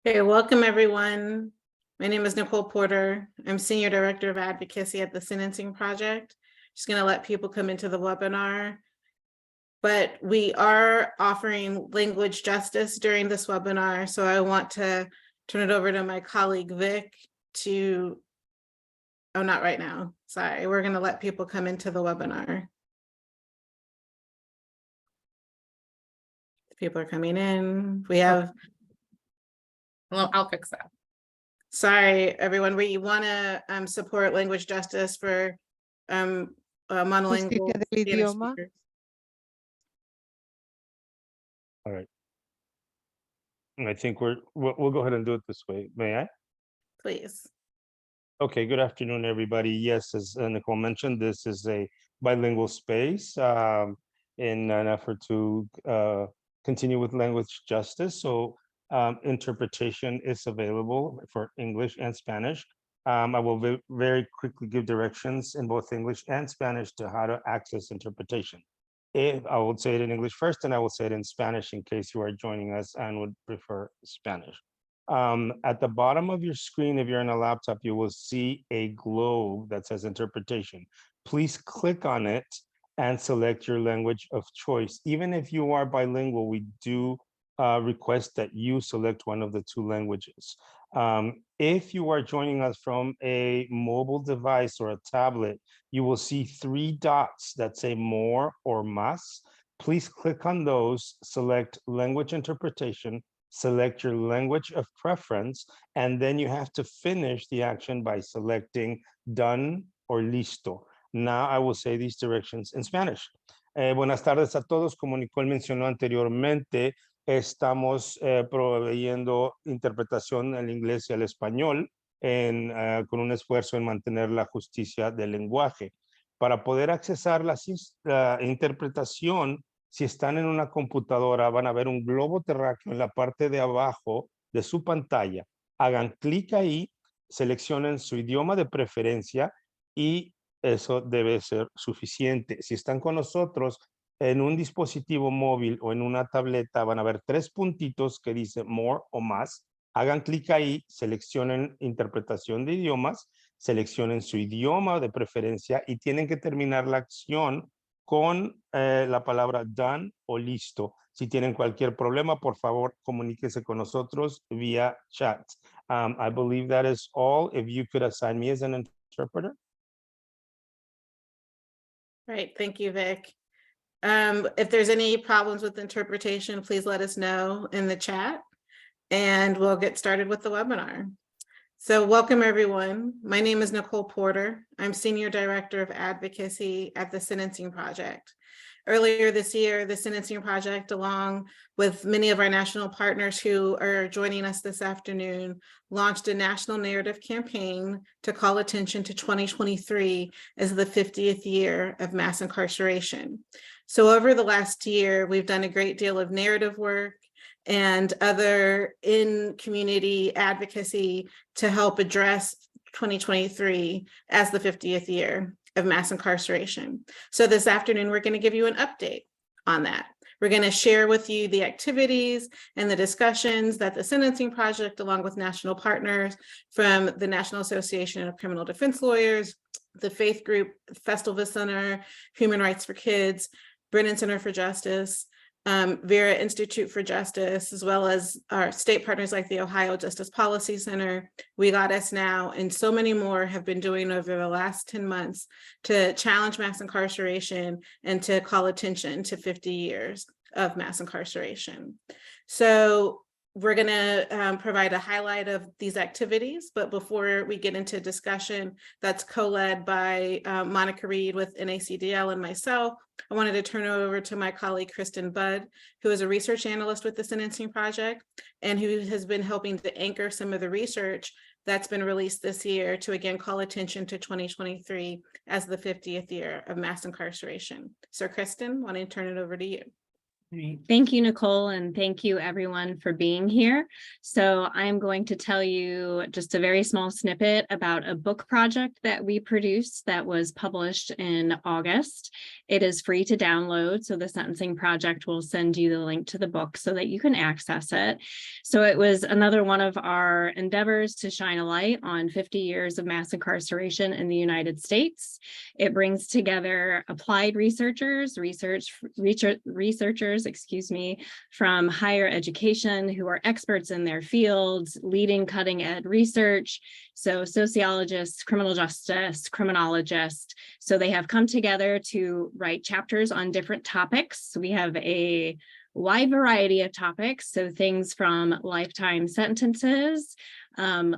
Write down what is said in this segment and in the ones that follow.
Okay, welcome everyone. My name is Nicole Porter. I'm Senior Director of Advocacy at the Sentencing Project. Just going to let people come into the webinar. But we are offering language justice during this webinar, so I want to turn it over to my colleague Vic to, oh, not right now. Sorry, we're going to let people come into the webinar. People are coming in. We have Well, I'll fix that. Sorry, everyone. We want to support language justice for monolingual Spanish speakers. All right. I think we'll go ahead and do it this way. May I? Please. Okay, good afternoon, everybody. Yes, as Nicole mentioned, this is a bilingual space in an effort to continue with language justice. So interpretation is available for English and Spanish. I will very quickly give directions in both English and Spanish to how to access interpretation. I will say it in English first, and I will say it in Spanish in case you are joining us and would prefer Spanish. At the bottom of your screen, if you're on a laptop, you will see a globe that says interpretation. Please click on it and select your language of choice. Even if you are bilingual, we do request that you select one of the two languages. If you are joining us from a mobile device or a tablet, you will see 3 dots that say more or más. Please click on those, select language interpretation, select your language of preference, and then you have to finish the action by selecting done or listo. Now I will say these directions in Spanish. Buenas tardes a todos. Como Nicole mencionó anteriormente, estamos proveyendo interpretación al inglés y al español con un esfuerzo en mantener la justicia del lenguaje. Para poder accesar la interpretación, si están en una computadora, van a ver un globo terráqueo en la parte de abajo de su pantalla. Hagan clic ahí, seleccionen su idioma de preferencia y eso debe ser suficiente. Si están con nosotros en un dispositivo móvil o en una tableta, van a ver 3 puntitos que dice more o más. Hagan clic ahí, seleccionen interpretación de idiomas, seleccionen su idioma de preferencia y tienen que terminar la acción con la palabra done o listo. Si tienen cualquier problema, por favor, comuníquese con nosotros vía chat. I believe that is all. If you could assign me as an interpreter. Right. Thank you, Vic. If there's any problems with interpretation, please let us know in the chat and we'll get started with the webinar. So welcome everyone. My name is Nicole Porter. I'm Senior Director of Advocacy at the Sentencing Project. Earlier this year, the Sentencing Project, along with many of our national partners who are joining us this afternoon, launched a national narrative campaign to call attention to 2023 as the 50th year of mass incarceration. So over the last year, we've done a great deal of narrative work and other in-community advocacy to help address 2023 as the 50th year of mass incarceration. So this afternoon, we're going to give you an update on that. We're going to share with you the activities and the discussions that the Sentencing Project, along with national partners from the National Association of Criminal Defense Lawyers, the Faith Group, Festivus Center, Human Rights for Kids, Brennan Center for Justice, Vera Institute for Justice, as well as our state partners like the Ohio Justice Policy Center, We Got Us Now, and so many more have been doing over the last 10 months to challenge mass incarceration and to call attention to 50 years of mass incarceration. So we're going to provide a highlight of these activities, but before we get into discussion that's co-led by Monica Reed with NACDL and myself, I wanted to turn it over to my colleague, Kristen, who is a research analyst with the Sentencing Project and who has been helping to anchor some of the research that's been released this year to again call attention to 2023 as the 50th year of mass incarceration. So Kristen, I want to turn it over to you. All right. Thank you, Nicole, and thank you everyone for being here. So I'm going to tell you just a very small snippet about a book project that we produced that was published in August. It is free to download, so the Sentencing Project will send you the link to the book so that you can access it. So it was another one of our endeavors to shine a light on 50 years of mass incarceration in the United States. It brings together applied researchers, researchers, from higher education who are experts in their fields, leading cutting edge research. So sociologists, criminal justice, criminologists. So they have come together to write chapters on different topics. We have a wide variety of topics. So things from lifetime sentences,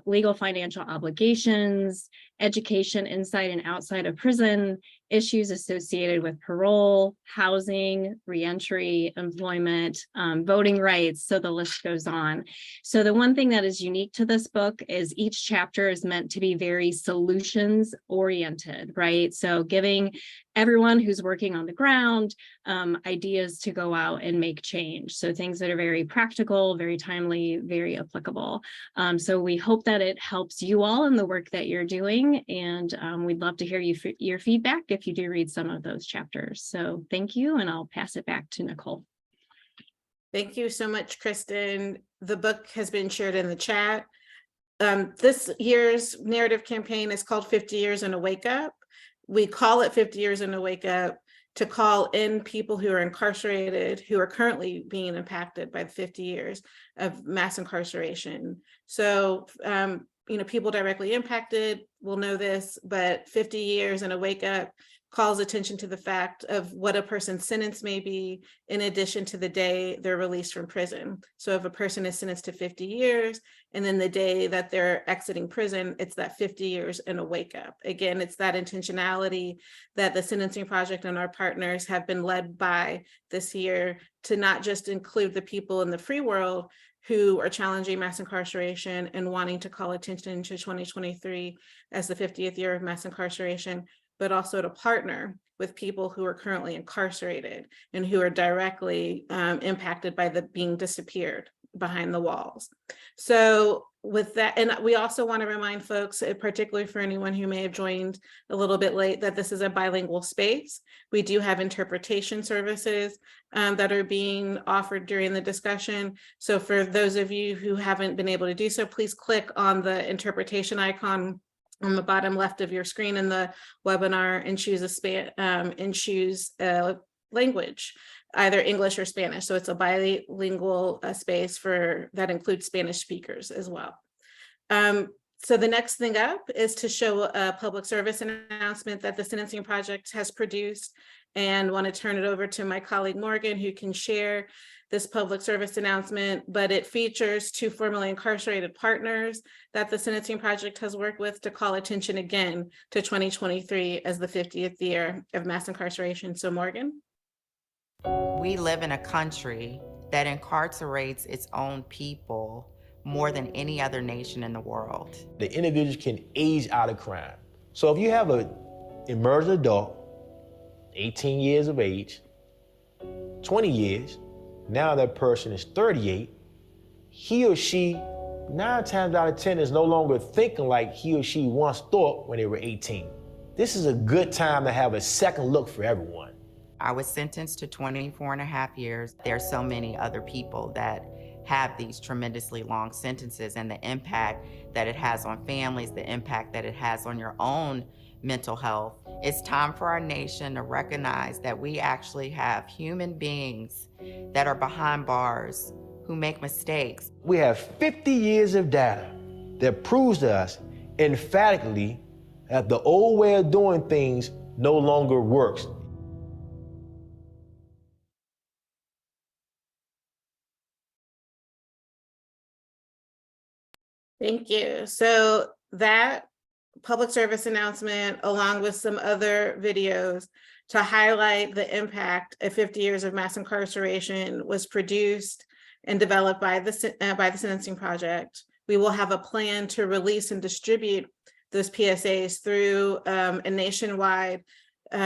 legal financial obligations, education inside and outside of prison, issues associated with parole, housing, reentry, employment, voting rights, so the list goes on. So the one thing that is unique to this book is each chapter is meant to be very solutions oriented, right? So giving everyone who's working on the ground ideas to go out and make change. So things that are very practical, very timely, very applicable. So we hope that it helps you all in the work that you're doing, and we'd love to hear your feedback if you do read some of those chapters. So thank you, and I'll pass it back to Nicole. Thank you so much, Kristen. The book has been shared in the chat. This year's narrative campaign is called 50 Years and a Wake Up. We call it 50 Years and a Wake Up to call in people who are incarcerated, who are currently being impacted by 50 years of mass incarceration. So, people directly impacted will know this, but 50 years and a wake up calls attention to the fact of what a person's sentence may be in addition to the day they're released from prison. So if a person is sentenced to 50 years and then the day that they're exiting prison, it's that 50 years and a wake up. Again, it's that intentionality that the Sentencing Project and our partners have been led by this year to not just include the people in the free world who are challenging mass incarceration and wanting to call attention to 2023 as the 50th year of mass incarceration, but also to partner with people who are currently incarcerated and who are directly impacted by the being disappeared behind the walls. So with that, and we also want to remind folks, particularly for anyone who may have joined a little bit late, that this is a bilingual space. We do have interpretation services that are being offered during the discussion. So for those of you who haven't been able to do so, please click on the interpretation icon on the bottom left of your screen in the webinar and choose a language, either English or Spanish. So it's a bilingual space that includes Spanish speakers as well. So the next thing up is to show a public service announcement that the Sentencing Project has produced, and want to turn it over to my colleague Morgan, who can share this public service announcement, but it features two formerly incarcerated partners that the Sentencing Project has worked with to call attention again to 2023 as the 50th year of mass incarceration. So Morgan. We live in a country that incarcerates its own people more than any other nation in the world. The individuals can age out of crime. So if you have an emerging adult, 18 years of age, 20 years, now that person is 38, he or she 9 times out of 10 is no longer thinking like he or she once thought when they were 18. This is a good time to have a second look for everyone. I was sentenced to 24.5 years. There's so many other people that have these tremendously long sentences, and the impact that it has on families, the impact that it has on your own mental health. It's time for our nation to recognize that we actually have human beings that are behind bars who make mistakes. We have 50 years of data that proves to us emphatically that the old way of doing things no longer works. Thank you. So that public service announcement, along with some other videos to highlight the impact of 50 years of mass incarceration, was produced and developed by the Sentencing Project. We will have a plan to release and distribute those PSAs through a nationwide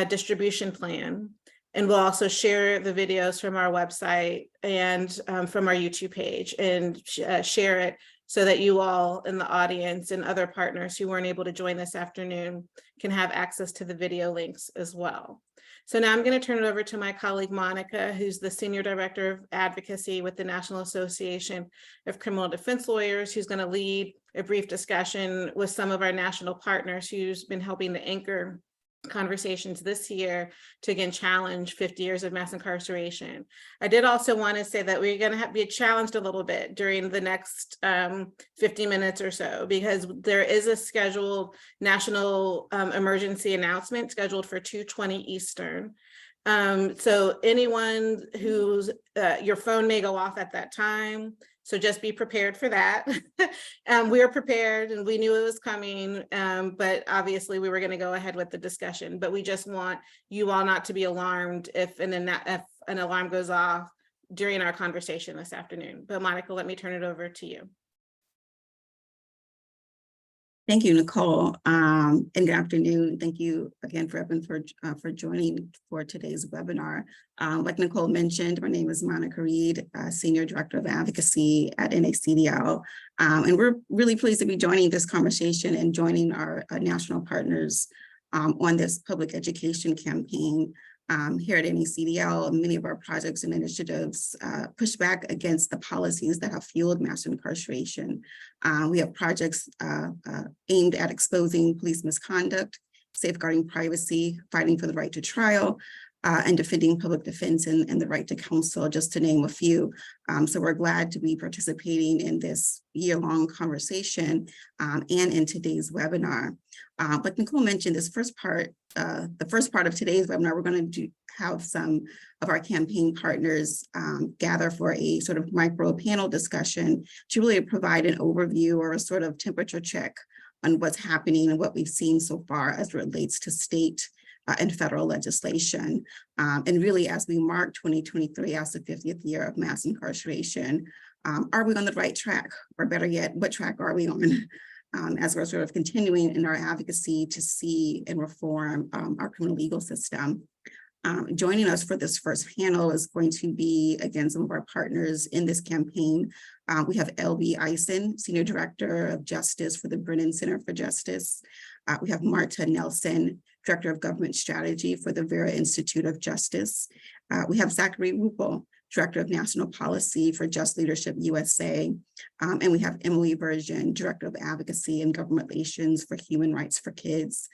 distribution plan. And we'll also share the videos from our website and from our YouTube page and share it so that you all in the audience and other partners who weren't able to join this afternoon can have access to the video links as well. So now I'm going to turn it over to my colleague, Monica, who's the Senior Director of Advocacy with the National Association of Criminal Defense Lawyers, who's going to lead a brief discussion with some of our national partners who's been helping to anchor conversations this year to again challenge 50 years of mass incarceration. I did also want to say that we're going to be challenged a little bit during the next 50 minutes or so, because there is a scheduled national emergency announcement scheduled for 2:20 Eastern. So anyone who's your phone may go off at that time. So just be prepared for that. We are prepared and we knew it was coming, but obviously we were going to go ahead with the discussion, but we just want you all not to be alarmed if an alarm goes off during our conversation this afternoon. But Monica, let me turn it over to you. Thank you, Nicole, and good afternoon. Thank you again for joining for today's webinar. Like Nicole mentioned, my name is Monica Reed, Senior Director of Advocacy at NACDL, and we're really pleased to be joining this conversation and joining our national partners on this public education campaign. Here at NACDL, many of our projects and initiatives push back against the policies that have fueled mass incarceration. We have projects aimed at exposing police misconduct, safeguarding privacy, fighting for the right to trial, and defending public defense and the right to counsel, just to name a few. So we're glad to be participating in this year-long conversation and in today's webinar. Like Nicole mentioned, the first part of today's webinar, we're going to have some of our campaign partners gather for a sort of micro panel discussion to really provide an overview or a sort of temperature check on what's happening and what we've seen so far as it relates to state and federal legislation. And really, as we mark 2023 as the 50th year of mass incarceration, are we on the right track? Or better yet, what track are we on? As we're sort of continuing in our advocacy to see and reform our criminal legal system. Joining us for this first panel is going to be, again, some of our partners in this campaign. We have Eisen, Senior Director of Justice for the Brennan Center for Justice. We have Marta Nelson, Director of Government Strategy for the Vera Institute of Justice. We have Zachary Ruppel, Director of National Policy for JustLeadership USA. And we have Emily Version, Director of Advocacy and Government Relations for Human Rights for Kids.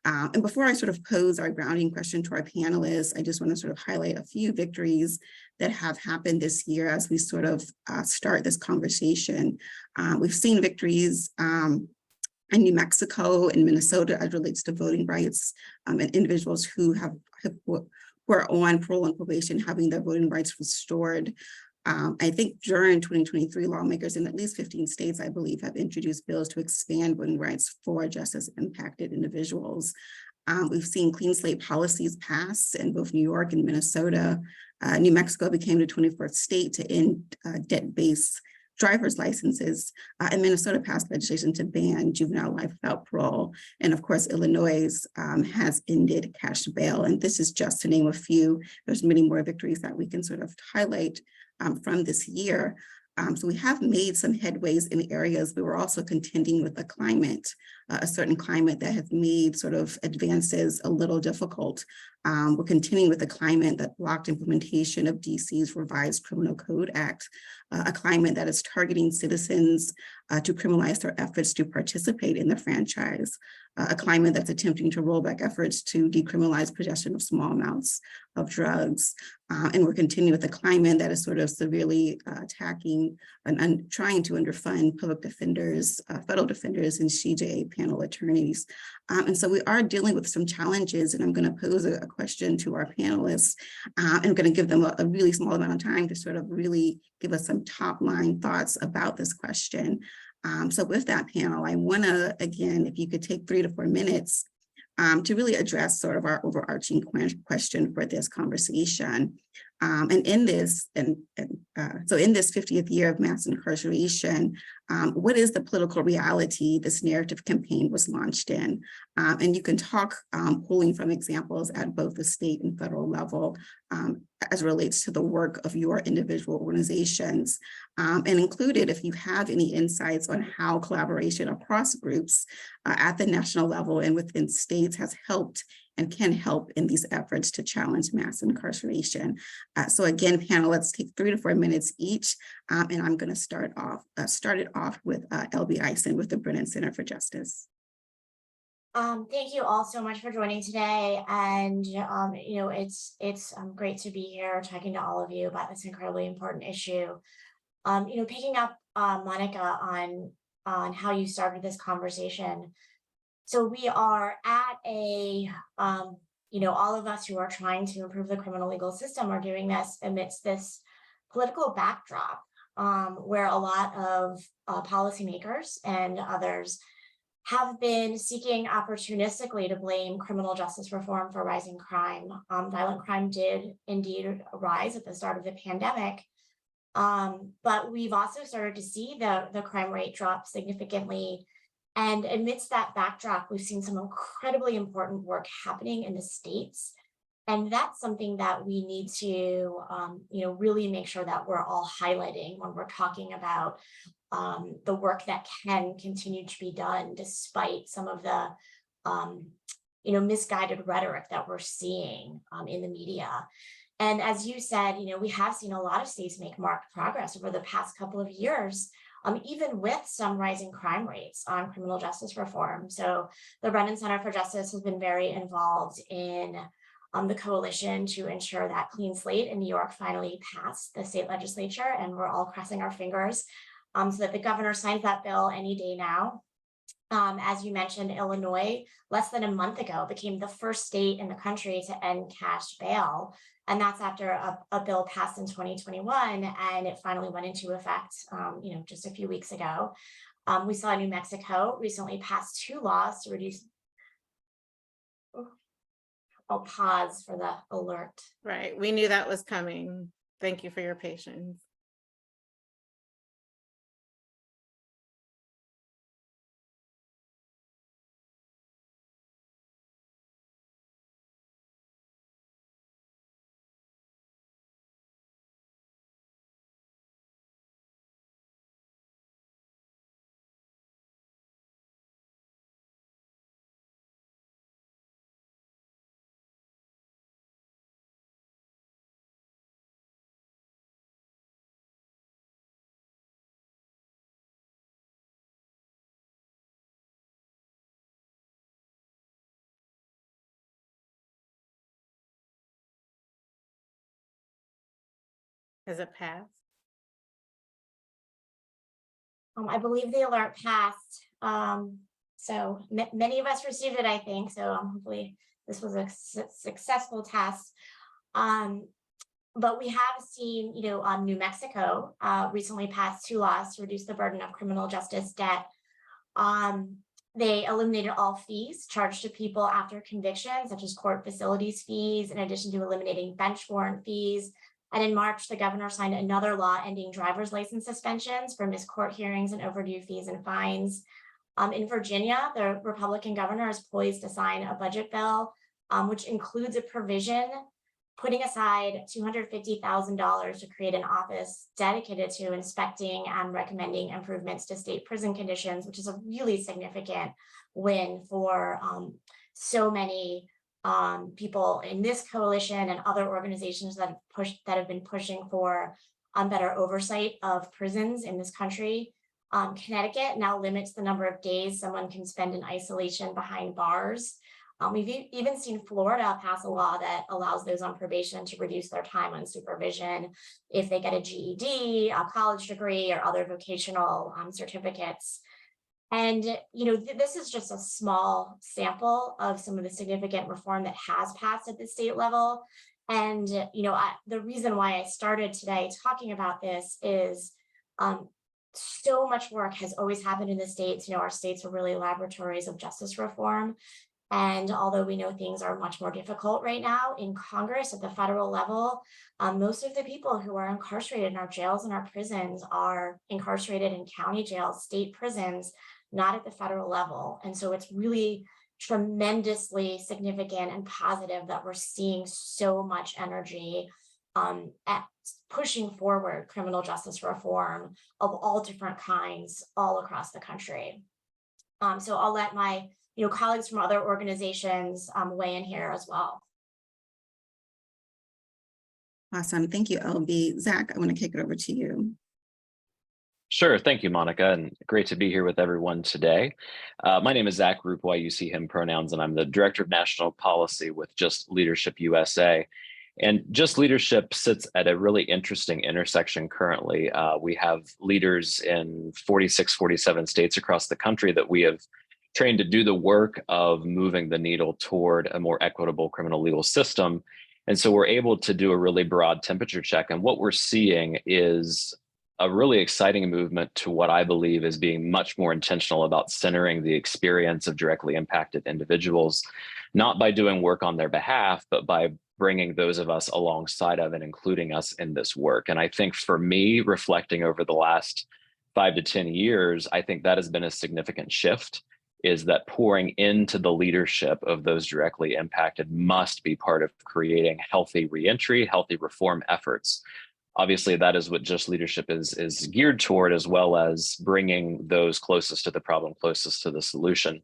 And before I sort of pose our grounding question to our panelists, I just want to sort of highlight a few victories that have happened this year as we sort of start this conversation. We've seen victories in New Mexico and Minnesota as relates to voting rights and individuals who are on parole and probation having their voting rights restored. I think during 2023, lawmakers in at least 15 states, I believe, have introduced bills to expand voting rights for justice impacted individuals. We've seen clean slate policies pass in both New York and Minnesota. New Mexico became the 24th state to end debt-based driver's licenses, and Minnesota passed legislation to ban juvenile life without parole. And of course, Illinois has ended cash bail. And this is just to name a few. There's many more victories that we can sort of highlight from this year. So we have made some headways in areas, but we're also contending with a climate, a certain climate that has made sort of advances a little difficult. We're continuing with a climate that blocked implementation of DC's revised Criminal Code Act, a climate that is targeting citizens to criminalize their efforts to participate in the franchise, a climate that's attempting to roll back efforts to decriminalize possession of small amounts of drugs. And we're continuing with a climate that is sort of severely attacking and trying to underfund public defenders, federal defenders, and CJA panel attorneys. And so we are dealing with some challenges, and I'm going to pose a question to our panelists. And I'm going to give them a really small amount of time to sort of really give us some top line thoughts about this question. So with that panel, I want to, again, if you could take 3 to 4 minutes to really address sort of our overarching question for this conversation. And in this, so in this 50th year of mass incarceration, what is the political reality this narrative campaign was launched in? And you can talk pulling from examples at both the state and federal level as it relates to the work of your individual organizations, and included if you have any insights on how collaboration across groups at the national level and within states has helped and can help in these efforts to challenge mass incarceration. So again, panel, let's take 3 to 4 minutes each. And I'm going to start it off with LB Eisen with the Brennan Center for Justice. Thank you all so much for joining today. And, it's great to be here talking to all of you about this incredibly important issue. Picking up Monica on how you started this conversation. So we are at all of us who are trying to improve the criminal legal system are doing this amidst this political backdrop where a lot of policymakers and others have been seeking opportunistically to blame criminal justice reform for rising crime. Violent crime did indeed rise at the start of the pandemic, but we've also started to see the crime rate drop significantly. And amidst that backdrop, we've seen some incredibly important work happening in the states. And that's something that we need to, really make sure that we're all highlighting when we're talking about the work that can continue to be done despite some of the, misguided rhetoric that we're seeing in the media. And as you said, we have seen a lot of states make marked progress over the past couple of years, even with some rising crime rates on criminal justice reform. So the Brennan Center for Justice has been very involved in the coalition to ensure that clean slate in New York finally passed the state legislature, and we're all crossing our fingers so that the governor signs that bill any day now. As you mentioned, Illinois, less than a month ago, became the first state in the country to end cash bail. And that's after a bill passed in 2021, and it finally went into effect, just a few weeks ago. We saw New Mexico recently pass 2 laws to reduce. I'll pause for the alert. Right, we knew that was coming. Thank you for your patience. Has it passed? I believe the alert passed. So many of us received it, I think. So hopefully this was a successful test. But we have seen, New Mexico recently passed 2 laws to reduce the burden of criminal justice debt. They eliminated all fees charged to people after conviction, such as court facilities fees, in addition to eliminating bench warrant fees. And in March, the governor signed another law ending driver's license suspensions for missed court hearings and overdue fees and fines. In Virginia, the Republican governor is poised to sign a budget bill, which includes a provision putting aside $250,000 to create an office dedicated to inspecting and recommending improvements to state prison conditions, which is a really significant win for so many people in this coalition and other organizations that have been pushing for better oversight of prisons in this country. Connecticut now limits the number of days someone can spend in isolation behind bars. We've even seen Florida pass a law that allows those on probation to reduce their time on supervision if they get a GED, a college degree, or other vocational certificates. And, this is just a small sample of some of the significant reform that has passed at the state level. And, the reason why I started today talking about this is so much work has always happened in the states. Our states are really laboratories of justice reform. And although we know things are much more difficult right now in Congress at the federal level, most of the people who are incarcerated in our jails and our prisons are incarcerated in county jails, state prisons, not at the federal level. And so it's really tremendously significant and positive that we're seeing so much energy at pushing forward criminal justice reform of all different kinds all across the country. So I'll let my colleagues from other organizations weigh in here as well. Awesome. Thank you, LB. Zach, I want to kick it over to you. Sure. Thank you, Monica, and great to be here with everyone today. My name is Zach Ruppel, I use he, him pronouns, and I'm the Director of National Policy with Just Leadership USA. And Just Leadership sits at a really interesting intersection currently. We have leaders in 46, 47 states across the country that we have trained to do the work of moving the needle toward a more equitable criminal legal system. And so we're able to do a really broad temperature check. And what we're seeing is a really exciting movement to what I believe is being much more intentional about centering the experience of directly impacted individuals, not by doing work on their behalf, but by bringing those of us alongside of and including us in this work. And I think for me, reflecting over the last 5 to 10 years, I think that has been a significant shift, is that pouring into the leadership of those directly impacted must be part of creating healthy reentry, healthy reform efforts. Obviously, that is what Just Leadership is geared toward, as well as bringing those closest to the problem, closest to the solution.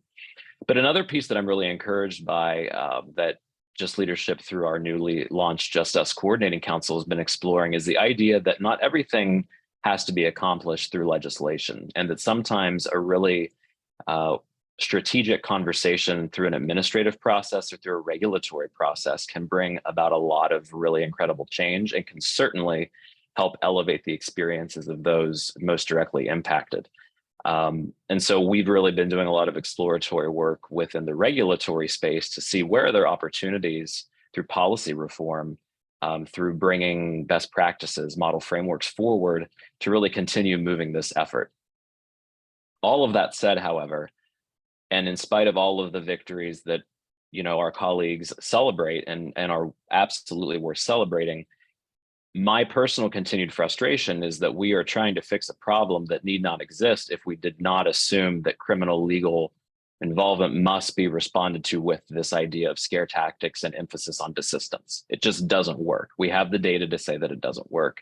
But another piece that I'm really encouraged by that Just Leadership through our newly launched Just Us Coordinating Council has been exploring is the idea that not everything has to be accomplished through legislation, and that sometimes a really strategic conversation through an administrative process or through a regulatory process can bring about a lot of really incredible change and can certainly help elevate the experiences of those most directly impacted. And so we've really been doing a lot of exploratory work within the regulatory space to see where are there opportunities through policy reform, through bringing best practices, model frameworks forward to really continue moving this effort. All of that said, however, and in spite of all of the victories that our colleagues celebrate and are absolutely worth celebrating, my personal continued frustration is that we are trying to fix a problem that need not exist if we did not assume that criminal legal involvement must be responded to with this idea of scare tactics and emphasis on desistance. It just doesn't work. We have the data to say that it doesn't work.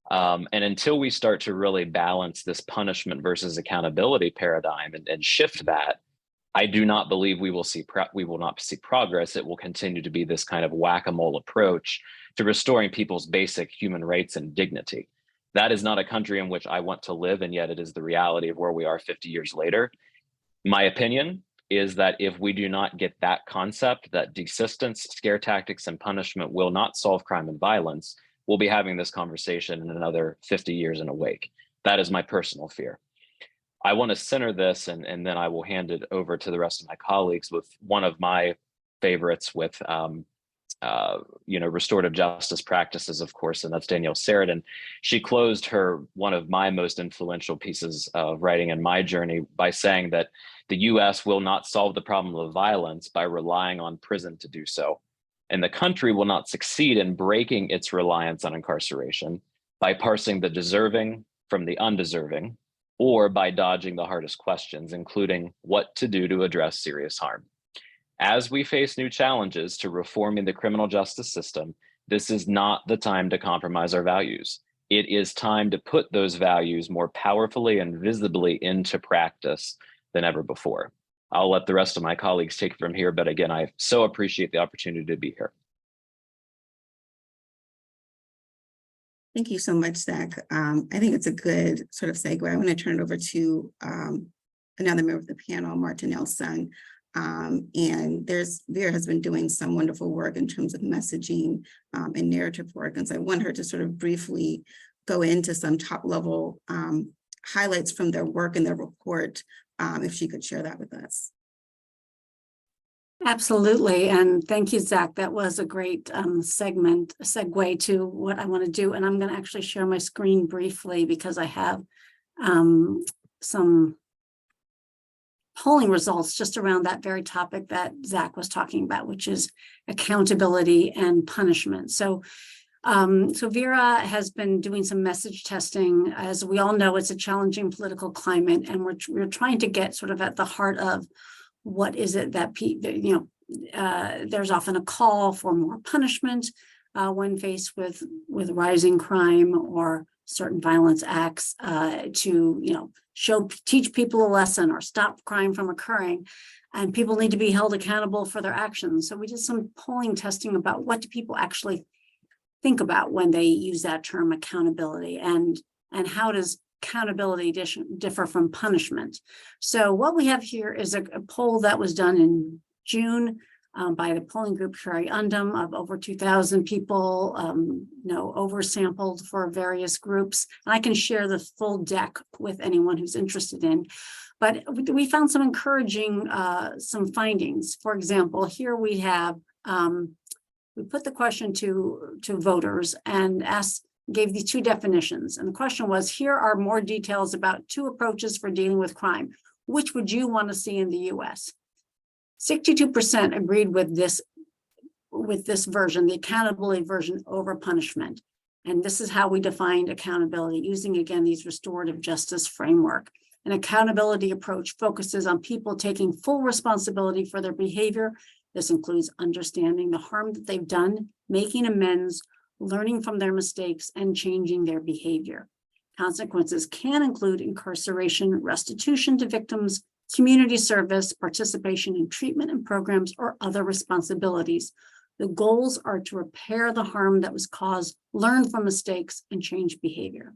And until we start to really balance this punishment versus accountability paradigm and shift that, I do not believe we will not see progress. It will continue to be this kind of whack-a-mole approach to restoring people's basic human rights and dignity. That is not a country in which I want to live, and yet it is the reality of where we are 50 years later. My opinion is that if we do not get that concept, that desistance, scare tactics, and punishment will not solve crime and violence, we'll be having this conversation in another 50 years in a wake. That is my personal fear. I want to center this, and then I will hand it over to the rest of my colleagues with one of my favorites with, restorative justice practices, of course, and that's Danielle Sheridan. She closed one of my most influential pieces of writing in my journey by saying that the US will not solve the problem of violence by relying on prison to do so. And the country will not succeed in breaking its reliance on incarceration by parsing the deserving from the undeserving, or by dodging the hardest questions, including what to do to address serious harm. As we face new challenges to reforming the criminal justice system, this is not the time to compromise our values. It is time to put those values more powerfully and visibly into practice than ever before. I'll let the rest of my colleagues take it from here, but again, I so appreciate the opportunity to be here. Thank you so much, Zach. I think it's a good sort of segue. I want to turn it over to another member of the panel, Marta Nelson. And Vera has been doing some wonderful work in terms of messaging and narrative work. And so I want her to sort of briefly go into some top level highlights from their work and their report, if she could share that with us. Absolutely. And thank you, Zach. That was a great segue to what I want to do. And I'm going to actually share my screen briefly because I have some polling results just around that very topic that Zach was talking about, which is accountability and punishment. So Vera has been doing some message testing. As we all know, it's a challenging political climate, and we're trying to get sort of at the heart of what is it that there's often a call for more punishment when faced with rising crime or certain violence acts to teach people a lesson or stop crime from occurring. And people need to be held accountable for their actions. So we did some polling testing about what do people actually think about when they use that term accountability, and how does accountability differ from punishment. So what we have here is a poll that was done in June by the polling group Sherry Undum of over 2,000 people, oversampled for various groups. And I can share the full deck with anyone who's interested in. But we found some encouraging some findings. For example, here we have we put the question to voters and gave these two definitions. And the question was, here are more details about two approaches for dealing with crime. Which would you want to see in the US? 62% agreed with this version, the accountability version over punishment. And this is how we defined accountability, using, again, these restorative justice framework. An accountability approach focuses on people taking full responsibility for their behavior. This includes understanding the harm that they've done, making amends, learning from their mistakes, and changing their behavior. Consequences can include incarceration, restitution to victims, community service, participation in treatment and programs, or other responsibilities. The goals are to repair the harm that was caused, learn from mistakes, and change behavior.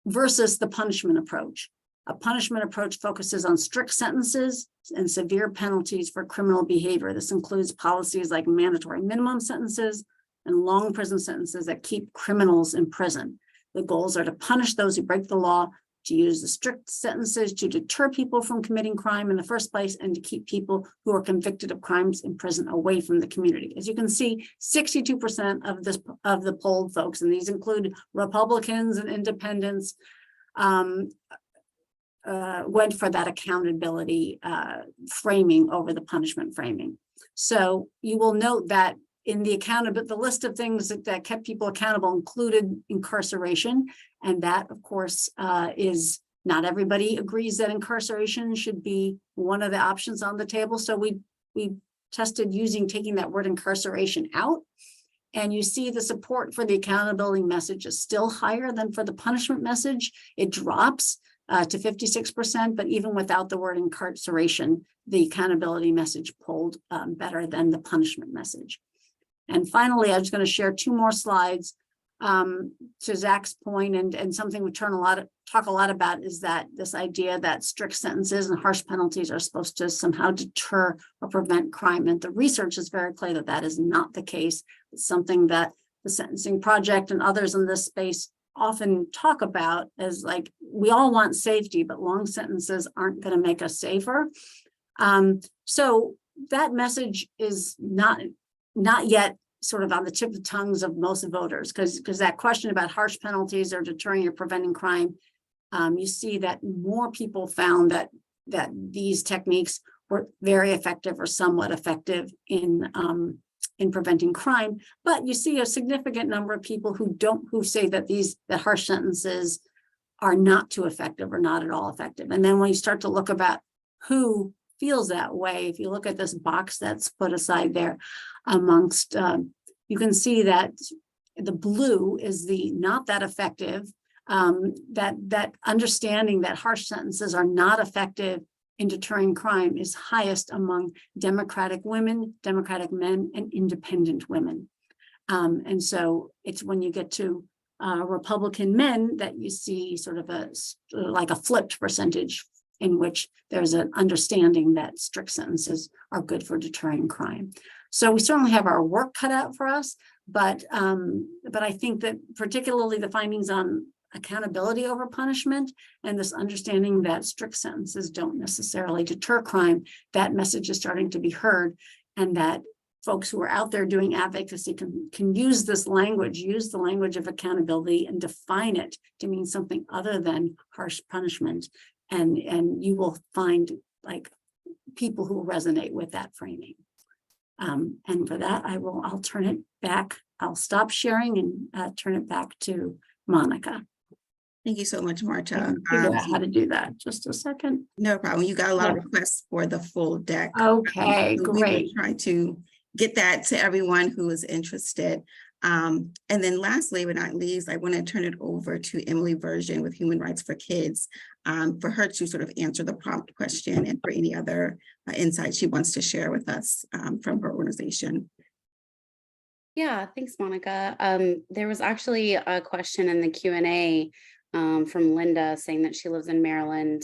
Versus the punishment approach. A punishment approach focuses on strict sentences and severe penalties for criminal behavior. This includes policies like mandatory minimum sentences and long prison sentences that keep criminals in prison. The goals are to punish those who break the law, to use the strict sentences to deter people from committing crime in the first place, and to keep people who are convicted of crimes in prison away from the community. As you can see, 62% of the polled folks, and these include Republicans and independents, went for that accountability framing over the punishment framing. So you will note that in the list of things that kept people accountable included incarceration. And that, of course, is not everybody agrees that incarceration should be one of the options on the table. So we tested taking that word incarceration out. And you see the support for the accountability message is still higher than for the punishment message. It drops to 56%, but even without the word incarceration, the accountability message polled better than the punishment message. And finally, I was going to share two more slides to Zach's point, and something we talk a lot about is that this idea that strict sentences and harsh penalties are supposed to somehow deter or prevent crime. And the research is very clear that that is not the case. It's something that the Sentencing Project and others in this space often talk about as like, we all want safety, but long sentences aren't going to make us safer. So that message is not yet sort of on the tip of the tongues of most voters, because that question about harsh penalties or deterring or preventing crime, you see that more people found that these techniques were very effective or somewhat effective in preventing crime. But you see a significant number of people who say that that harsh sentences are not too effective or not at all effective. And then when you start to look about who feels that way, if you look at this box that's put aside there amongst, you can see that the blue is the not that effective, that understanding that harsh sentences are not effective in deterring crime is highest among Democratic women, Democratic men, and independent women. And so it's when you get to Republican men that you see sort of like a flipped percentage in which there's an understanding that strict sentences are good for deterring crime. So we certainly have our work cut out for us, but I think that particularly the findings on accountability over punishment and this understanding that strict sentences don't necessarily deter crime, that message is starting to be heard, and that folks who are out there doing advocacy can use this language, use the language of accountability and define it to mean something other than harsh punishment. And you will find like people who resonate with that framing. And for that, I'll turn it back. I'll stop sharing and turn it back to Monica. Thank you so much, Marta. Figure out how to do that. Just a second. No problem. You got a lot of requests for the full deck. Okay, So we will great. try to get that to everyone who is interested. And then lastly, but not least, I want to turn it over to Emily Version with Human Rights for Kids for her to sort of answer the prompt question and for any other insights she wants to share with us from her organization. Yeah, thanks, Monica. There was actually a question in the Q&A from Linda saying that she lives in Maryland,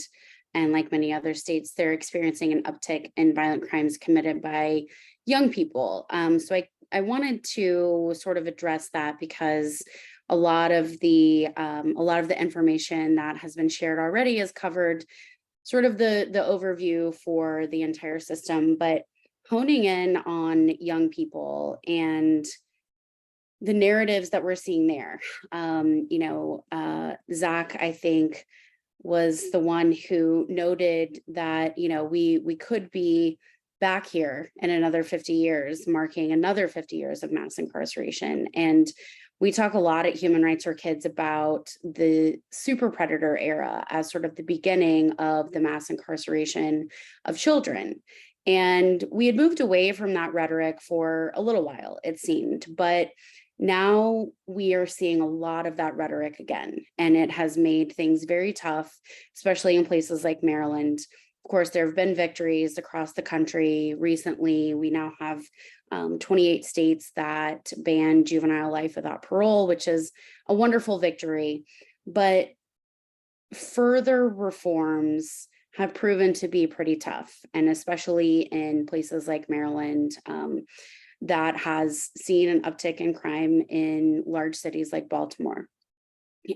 and like many other states, they're experiencing an uptick in violent crimes committed by young people. So I wanted to sort of address that because a lot of the information that has been shared already has covered sort of the overview for the entire system, but honing in on young people and the narratives that we're seeing there. Zach, I think, was the one who noted that, we could be back here in another 50 years, marking another 50 years of mass incarceration. And we talk a lot at Human Rights for Kids about the super predator era as sort of the beginning of the mass incarceration of children. And we had moved away from that rhetoric for a little while, it seemed, but now we are seeing a lot of that rhetoric again, and it has made things very tough, especially in places like Maryland. Of course, there have been victories across the country. Recently, we now have 28 states that ban juvenile life without parole, which is a wonderful victory. But further reforms have proven to be pretty tough, and especially in places like Maryland, that has seen an uptick in crime in large cities like Baltimore.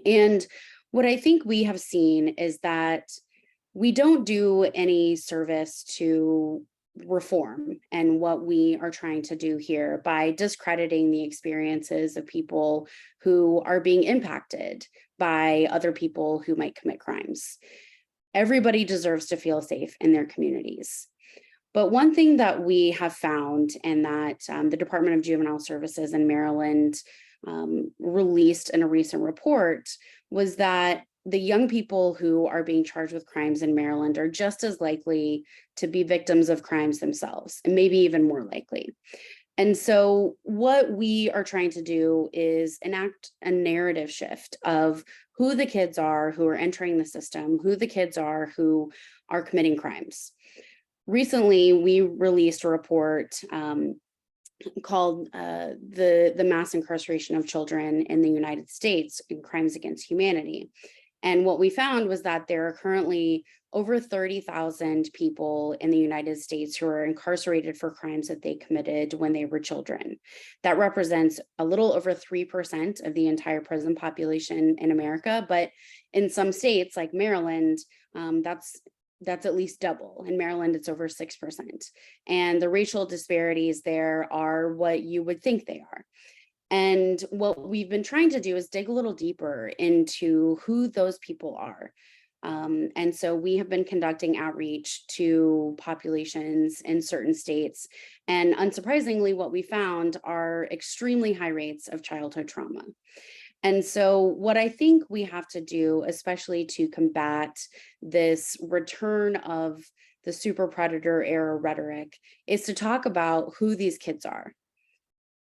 And what I think we have seen is that we don't do any service to reform and what we are trying to do here by discrediting the experiences of people who are being impacted by other people who might commit crimes. Everybody deserves to feel safe in their communities. But one thing that we have found, and that the Department of Juvenile Services in Maryland released in a recent report, was that the young people who are being charged with crimes in Maryland are just as likely to be victims of crimes themselves, and maybe even more likely. And so what we are trying to do is enact a narrative shift of who the kids are who are entering the system, who the kids are who are committing crimes. Recently, we released a report called the Mass Incarceration of Children in the United States and Crimes Against Humanity. And what we found was that there are currently over 30,000 people in the United States who are incarcerated for crimes that they committed when they were children. That represents a little over 3% of the entire prison population in America. But in some states like Maryland, that's at least double. In Maryland, it's over 6%. And the racial disparities there are what you would think they are. And what we've been trying to do is dig a little deeper into who those people are. And so we have been conducting outreach to populations in certain states. And unsurprisingly, what we found are extremely high rates of childhood trauma. And so what I think we have to do, especially to combat this return of the super predator era rhetoric, is to talk about who these kids are.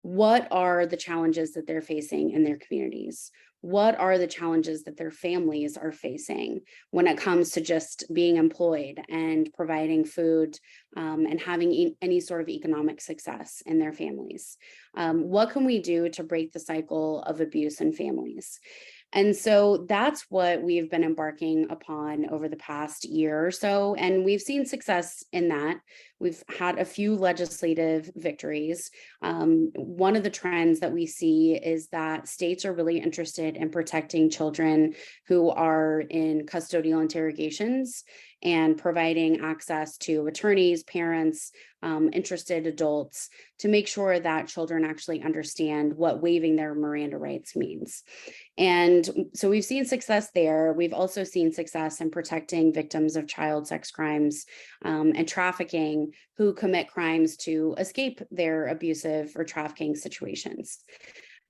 What are the challenges that they're facing in their communities? What are the challenges that their families are facing when it comes to just being employed and providing food and having any sort of economic success in their families? What can we do to break the cycle of abuse in families? And so that's what we've been embarking upon over the past year or so. And we've seen success in that. We've had a few legislative victories. One of the trends that we see is that states are really interested in protecting children who are in custodial interrogations and providing access to attorneys, parents, interested adults to make sure that children actually understand what waiving their Miranda rights means. And so we've seen success there. We've also seen success in protecting victims of child sex crimes and trafficking who commit crimes to escape their abusive or trafficking situations.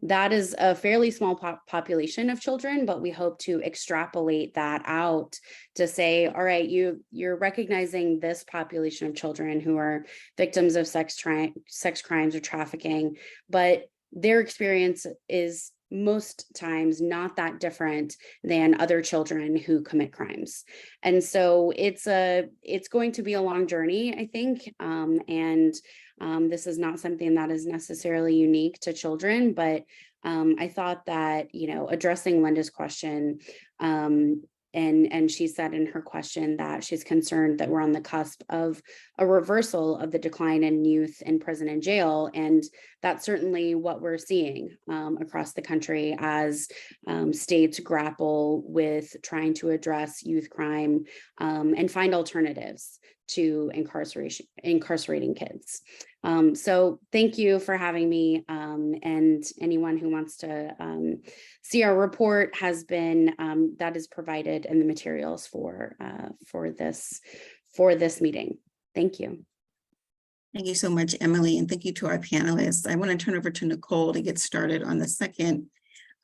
That is a fairly small population of children, but we hope to extrapolate that out to say, all right, you're recognizing this population of children who are victims of sex crimes or trafficking, but their experience is most times not that different than other children who commit crimes. And so it's going to be a long journey, I think. This is not something that is necessarily unique to children, but I thought that, addressing Linda's question, and she said in her question that she's concerned that we're on the cusp of a reversal of the decline in youth in prison and jail. And that's certainly what we're seeing across the country as states grapple with trying to address youth crime and find alternatives to incarcerating kids. So thank you for having me, and anyone who wants to see our report has been that is provided in the materials for this meeting. Thank you. Thank you so much, Emily, and thank you to our panelists. I want to turn over to Nicole to get started on the second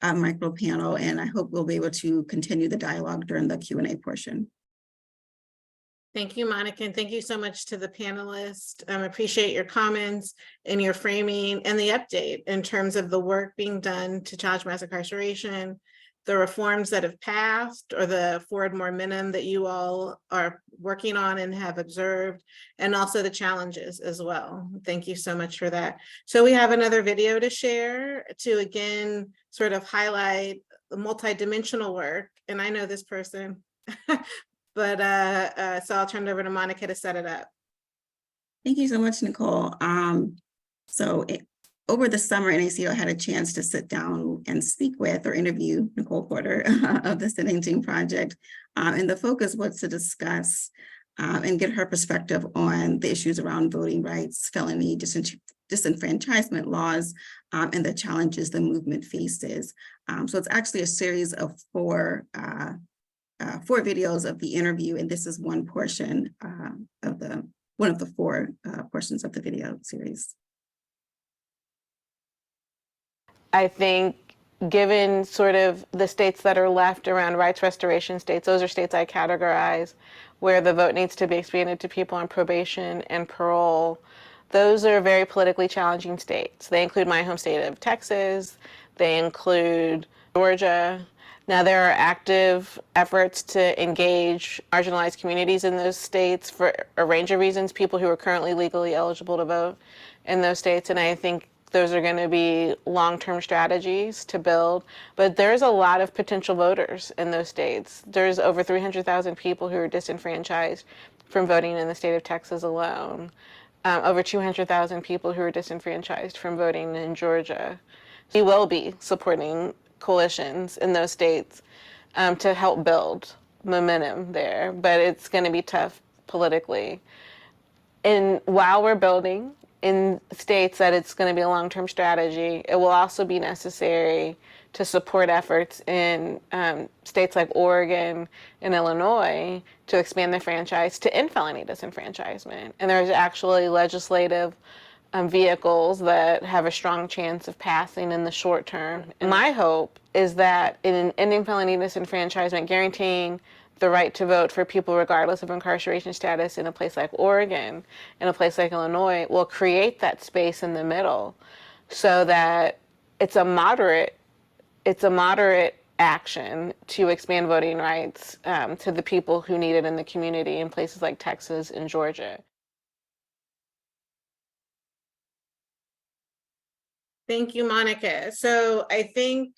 micro panel, and I hope we'll be able to continue the dialogue during the Q&A portion. Thank you, Monica, and thank you so much to the panelists. Appreciate your comments and your framing and the update in terms of the work being done to challenge mass incarceration, the reforms that have passed or the forward momentum that you all are working on and have observed, and also the challenges as well. Thank you so much for that. So we have another video to share to again sort of highlight the multidimensional work. And I know this person. But so I'll turn it over to Monica to set it up. Thank you so much, Nicole. Over the summer, NACDL had a chance to sit down and speak with or interview Nicole Porter of the Sentencing Project. And the focus was to discuss and get her perspective on the issues around voting rights, felony disenfranchisement laws, and the challenges the movement faces. So it's actually a series of four videos of the interview, and this is one portion of one of the four portions of the video series. I think given sort of the states that are left around rights restoration states, those are states I categorize where the vote needs to be expanded to people on probation and parole. Those are very politically challenging states. They include my home state of Texas. They include Georgia. Now, there are active efforts to engage marginalized communities in those states for a range of reasons, people who are currently legally eligible to vote in those states. And I think those are going to be long-term strategies to build. But there's a lot of potential voters in those states. There's over 300,000 people who are disenfranchised from voting in the state of Texas alone. Over 200,000 people who are disenfranchised from voting in Georgia. We will be supporting coalitions in those states to help build momentum there, but it's going to be tough politically. And while we're building in states that it's going to be a long-term strategy, it will also be necessary to support efforts in states like Oregon and Illinois to expand the franchise to end felony disenfranchisement. And there's actually legislative vehicles that have a strong chance of passing in the short term. And my hope is that in ending felony disenfranchisement, guaranteeing the right to vote for people regardless of incarceration status in a place like Oregon, in a place like Illinois, will create that space in the middle so that it's a moderate action to expand voting rights to the people who need it in the community in places like Texas and Georgia. Thank you, Monica. So I think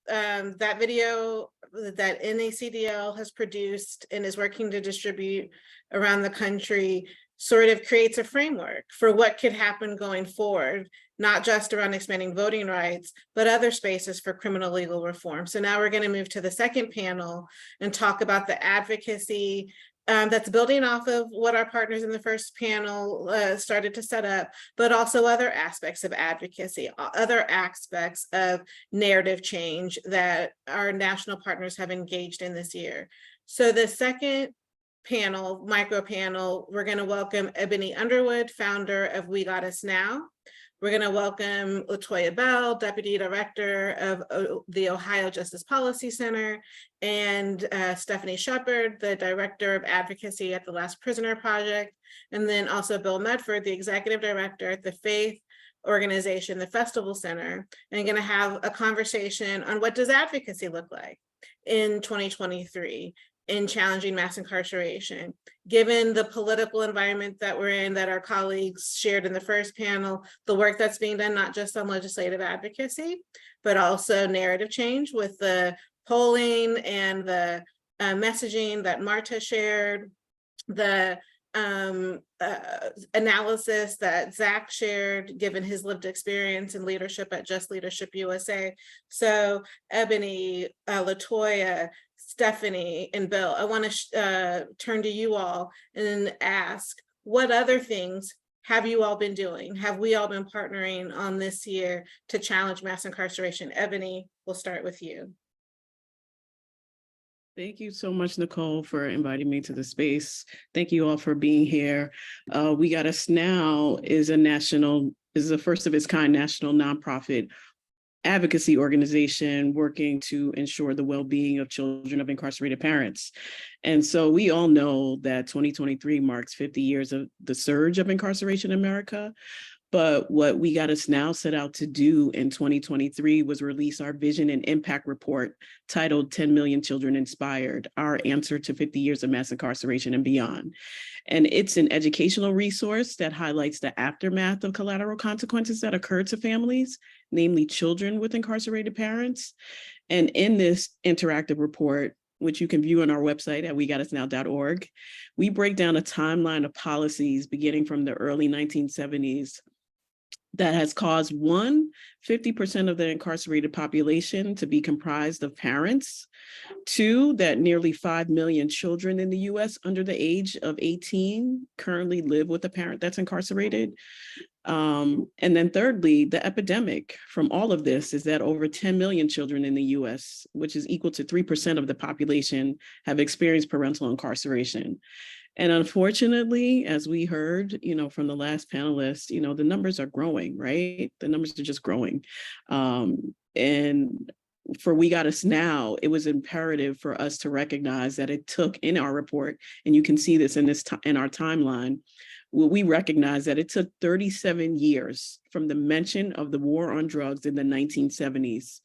that video that NACDL has produced and is working to distribute around the country sort of creates a framework for what could happen going forward, not just around expanding voting rights, but other spaces for criminal legal reform. So now we're going to move to the second panel and talk about the advocacy that's building off of what our partners in the first panel started to set up, but also other aspects of advocacy, other aspects of narrative change that our national partners have engaged in this year. So the second panel, micro panel, we're going to welcome Ebony Underwood, founder of We Got Us Now. We're going to welcome LaToya Bell, Deputy Director of the Ohio Justice Policy Center, and Stephanie Shepard, the Director of Advocacy at the Last Prisoner Project, and then also Bill Mefford, the Executive Director at the faith organization, the Festival Center, and going to have a conversation on what does advocacy look like in 2023 in challenging mass incarceration. Given the political environment that we're in, that our colleagues shared in the first panel, the work that's being done, not just on legislative advocacy, but also narrative change with the polling and the messaging that Marta shared, the analysis that Zach shared, given his lived experience and leadership at Just Leadership USA. So Ebony, LaToya, Stephanie, and Bill, I want to turn to you all and ask, what other things have you all been doing? Have we all been partnering on this year to challenge mass incarceration? Ebony, we'll start with you. Thank you so much, Nicole, for inviting me to the space. Thank you all for being here. We Got Us Now is a first of its kind national nonprofit advocacy organization working to ensure the well-being of children of incarcerated parents. And so we all know that 2023 marks 50 years of the surge of incarceration in America. But what We Got Us Now set out to do in 2023 was release our vision and impact report titled 10 Million Children Inspired, Our Answer to 50 Years of Mass Incarceration and Beyond. And it's an educational resource that highlights the aftermath of collateral consequences that occur to families, namely children with incarcerated parents. And in this interactive report, which you can view on our website at wegotusnow.org, we break down a timeline of policies beginning from the early 1970s that has caused 50% of the incarcerated population to be comprised of parents. 2, that nearly 5 million children in the US under the age of 18 currently live with a parent that's incarcerated. And then thirdly, the epidemic from all of this is that over 10 million children in the US, which is equal to 3% of the population, have experienced parental incarceration. And unfortunately, as we heard, from the last panelist, the numbers are growing, right? The numbers are just growing. And for We Got Us Now, it was imperative for us to recognize that it took in our report, and you can see this in our timeline, we recognize that it took 37 years from the mention of the war on drugs in the 1970s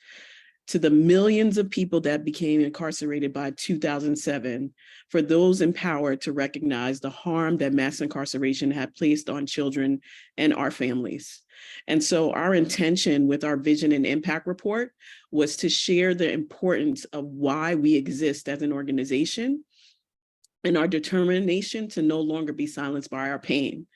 to the millions of people that became incarcerated by 2007, for those empowered to recognize the harm that mass incarceration had placed on children and our families. And so our intention with our vision and impact report was to share the importance of why we exist as an organization and our determination to no longer be silenced by our pain.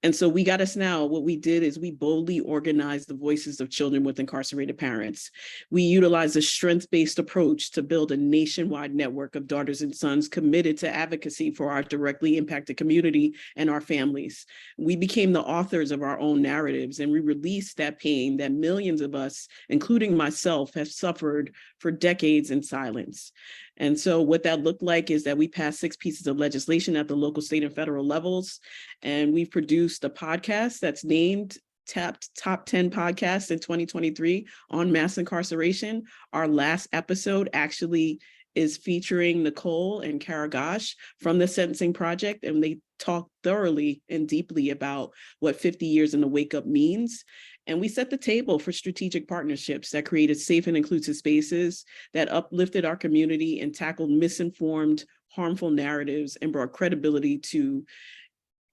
And so We Got Us Now, what we did is we boldly organized the voices of children with incarcerated parents. We utilized a strengths-based approach to build a nationwide network of daughters and sons committed to advocacy for our directly impacted community and our families. We became the authors of our own narratives, and we released that pain that millions of us, including myself, have suffered for decades in silence. And so what that looked like is that we passed 6 pieces of legislation at the local, state, and federal levels. And we've produced a podcast that's named Top 10 Podcasts in 2023 on mass incarceration. Our last episode actually is featuring Nicole and Karagosh from the Sentencing Project, and they talk thoroughly and deeply about what 50 years in the wake up means. And we set the table for strategic partnerships that created safe and inclusive spaces that uplifted our community and tackled misinformed, harmful narratives and brought credibility to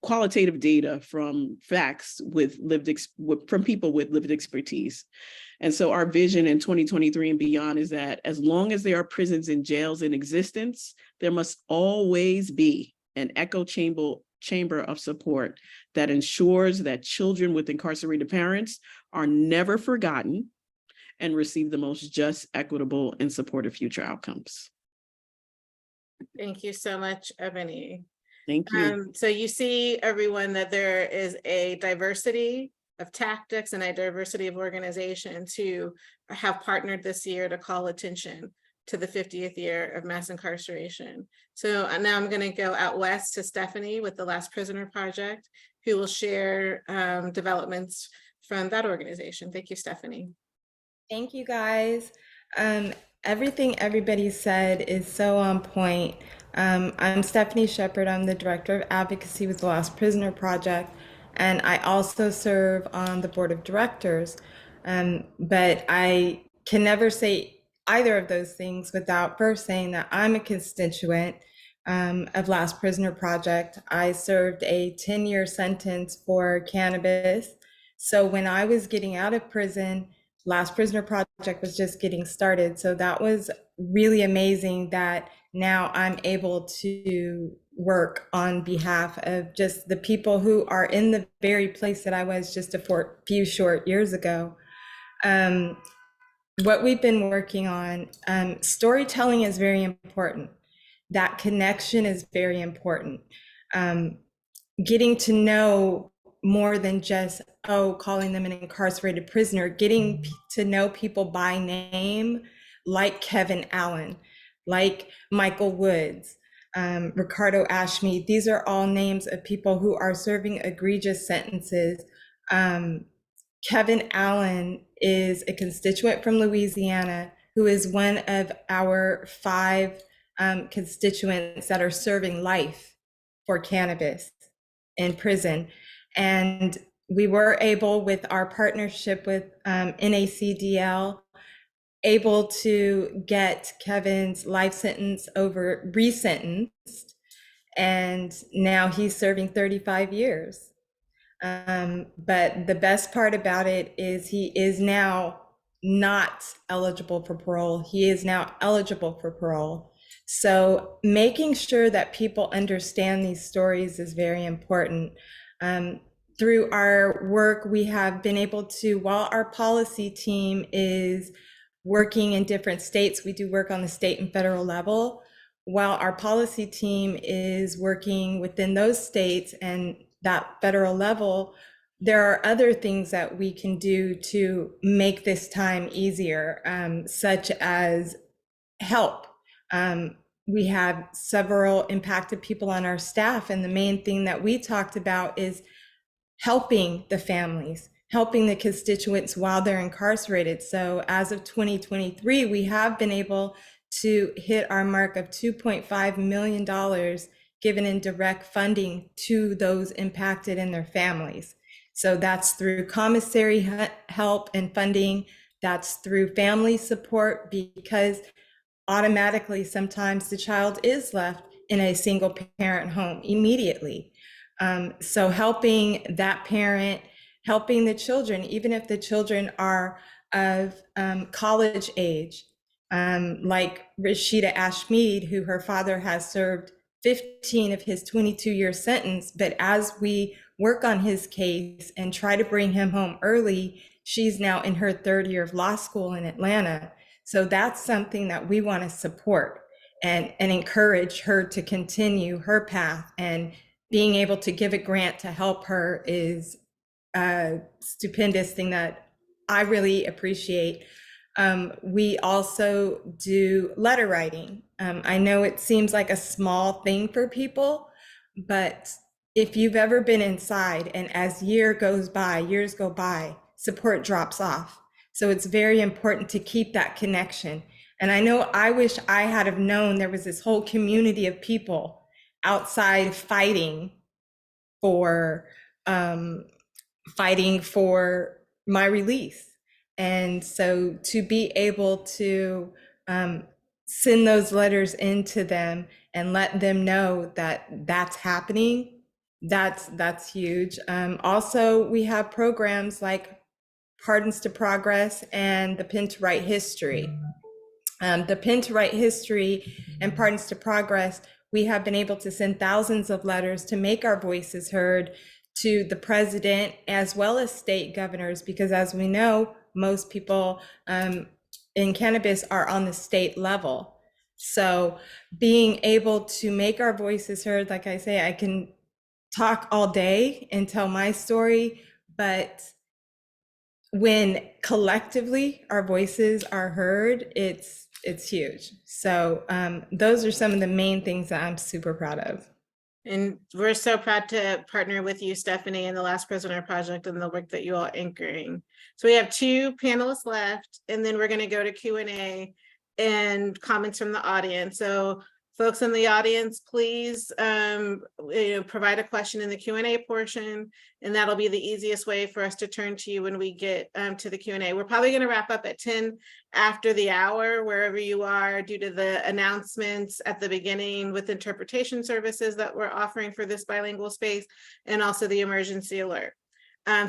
qualitative data from facts from people with lived expertise. And so our vision in 2023 and beyond is that as long as there are prisons and jails in existence, there must always be an echo chamber of support that ensures that children with incarcerated parents are never forgotten and receive the most just, equitable, and supportive future outcomes. Thank you so much, Ebony. Thank you. So you see, everyone, that there is a diversity of tactics and a diversity of organizations who have partnered this year to call attention to the 50th year of mass incarceration. So now I'm going to go out west to Stephanie with the Last Prisoner Project, who will share developments from that organization. Thank you, Stephanie. Thank you, guys. Everything everybody said is so on point. I'm Stephanie Shepard. I'm the Director of Advocacy with the Last Prisoner Project, and I also serve on the Board of Directors. But I can never say either of those things without first saying that I'm a constituent of Last Prisoner Project. I served a 10-year sentence for cannabis. So when I was getting out of prison, Last Prisoner Project was just getting started. So that was really amazing that now I'm able to work on behalf of just the people who are in the very place that I was just a few short years ago. What we've been working on, storytelling is very important. That connection is very important. Getting to know more than just, calling them an incarcerated prisoner, getting to know people by name, like Kevin Allen, like Michael Woods, Ricardo Ashmead. These are all names of people who are serving egregious sentences. Kevin Allen is a constituent from Louisiana who is one of our 5 constituents that are serving life for cannabis in prison. And we were able, with our partnership with NACDL, able to get Kevin's life sentence resentenced, and now he's serving 35 years. But the best part about it is he is now not eligible for parole. He is now eligible for parole. So making sure that people understand these stories is very important. Through our work, we have been able to, while our policy team is working in different states, we do work on the state and federal level. While our policy team is working within those states and that federal level, there are other things that we can do to make this time easier, such as help. We have several impacted people on our staff, and the main thing that we talked about is helping the families, helping the constituents while they're incarcerated. So as of 2023, we have been able to hit our mark of $2.5 million given in direct funding to those impacted and their families. So that's through commissary help and funding, that's through family support, because automatically sometimes the child is left in a single parent home immediately. So helping that parent, helping the children, even if the children are of college age, like Rashida Ashmead, who her father has served 15 of his 22-year sentence, but as we work on his case and try to bring him home early, she's now in her 3rd year of law school in Atlanta. So that's something that we want to support and encourage her to continue her path, and being able to give a grant to help her is a stupendous thing that I really appreciate. We also do letter writing. I know it seems like a small thing for people, but if you've ever been inside and as years go by, support drops off. So it's very important to keep that connection. And I know I wish I had have known there was this whole community of people outside fighting for my release. And so to be able to send those letters into them and let them know that that's happening, that's huge. Also, we have programs like Pardons to Progress and the Pen to Write History. The Pen to Write History and Pardons to Progress we have been able to send thousands of letters to make our voices heard to the president as well as state governors, because as we know, most people in cannabis are on the state level. So being able to make our voices heard, like I say, I can talk all day and tell my story, but when collectively our voices are heard, it's huge. So those are some of the main things that I'm super proud of. And we're so proud to partner with you, Stephanie, and the Last Prisoner Project and the work that you all are anchoring. So we have 2 panelists left, and then we're going to go to Q&A and comments from the audience. So folks in the audience, please provide a question in the Q&A portion, and that'll be the easiest way for us to turn to you when we get to the Q&A. We're probably going to wrap up at 10 after the hour, wherever you are, due to the announcements at the beginning with interpretation services that we're offering for this bilingual space, and also the emergency alert.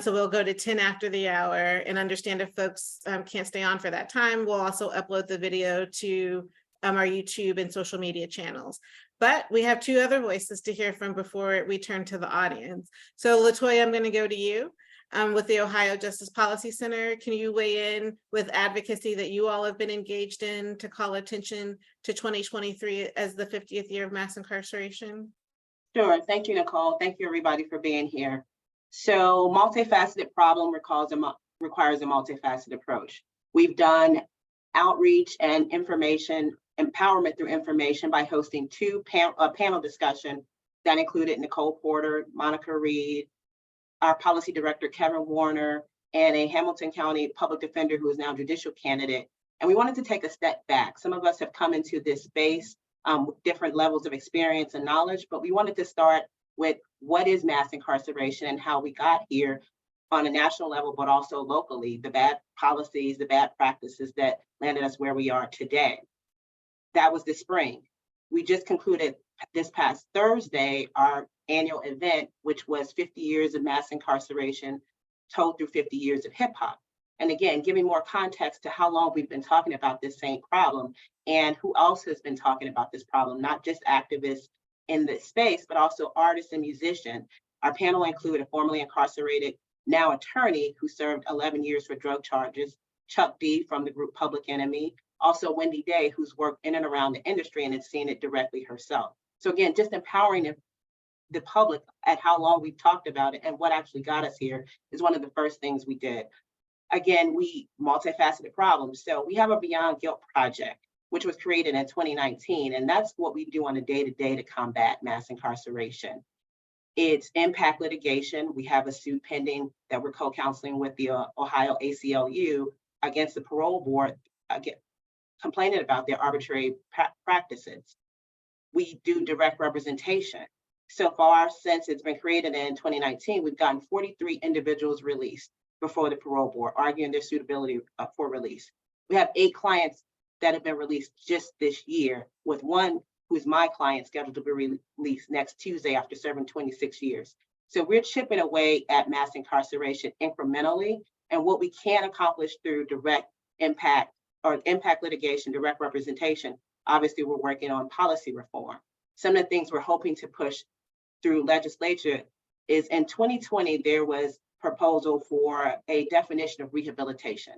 So we'll go to 10 after the hour, and understand if folks can't stay on for that time, we'll also upload the video to our YouTube and social media channels. But we have 2 other voices to hear from before we turn to the audience. So LaToya, I'm going to go to you with the Ohio Justice Policy Center. Can you weigh in with advocacy that you all have been engaged in to call attention to 2023 as the 50th year of mass incarceration? Sure. Thank you, Nicole. Thank you, everybody, for being here. So multifaceted problem requires a multifaceted approach. We've done outreach and information empowerment through information by hosting 2 panel discussion that included Nicole Porter, Monica Reed, our policy director, Kevin Warner, and a Hamilton County public defender who is now judicial candidate. And we wanted to take a step back. Some of us have come into this space with different levels of experience and knowledge, but we wanted to start with what is mass incarceration and how we got here on a national level, but also locally, the bad policies, the bad practices that landed us where we are today. That was this spring. We just concluded this past Thursday our annual event, which was 50 years of mass incarceration told through 50 years of hip hop. And again, giving more context to how long we've been talking about this same problem and who else has been talking about this problem, not just activists in this space, but also artists and musicians. Our panel included a formerly incarcerated, now attorney who served 11 years for drug charges, Chuck D from the group Public Enemy, also Wendy Day, who's worked in and around the industry and has seen it directly herself. So again, just empowering the public at how long we've talked about it and what actually got us here is one of the first things we did. Again, multifaceted problems. So we have a Beyond Guilt project, which was created in 2019, and that's what we do on a day-to-day to combat mass incarceration. It's impact litigation. We have a suit pending that we're co-counseling with the Ohio ACLU against the parole board, complaining about their arbitrary practices. We do direct representation. So far, since it's been created in 2019, we've gotten 43 individuals released before the parole board, arguing their suitability for release. We have 8 clients that have been released just this year, with one who's my client scheduled to be released next Tuesday after serving 26 years. So we're chipping away at mass incarceration incrementally, and what we can accomplish through direct impact litigation, direct representation, obviously we're working on policy reform. Some of the things we're hoping to push through legislature is in 2020, there was proposal for a definition of rehabilitation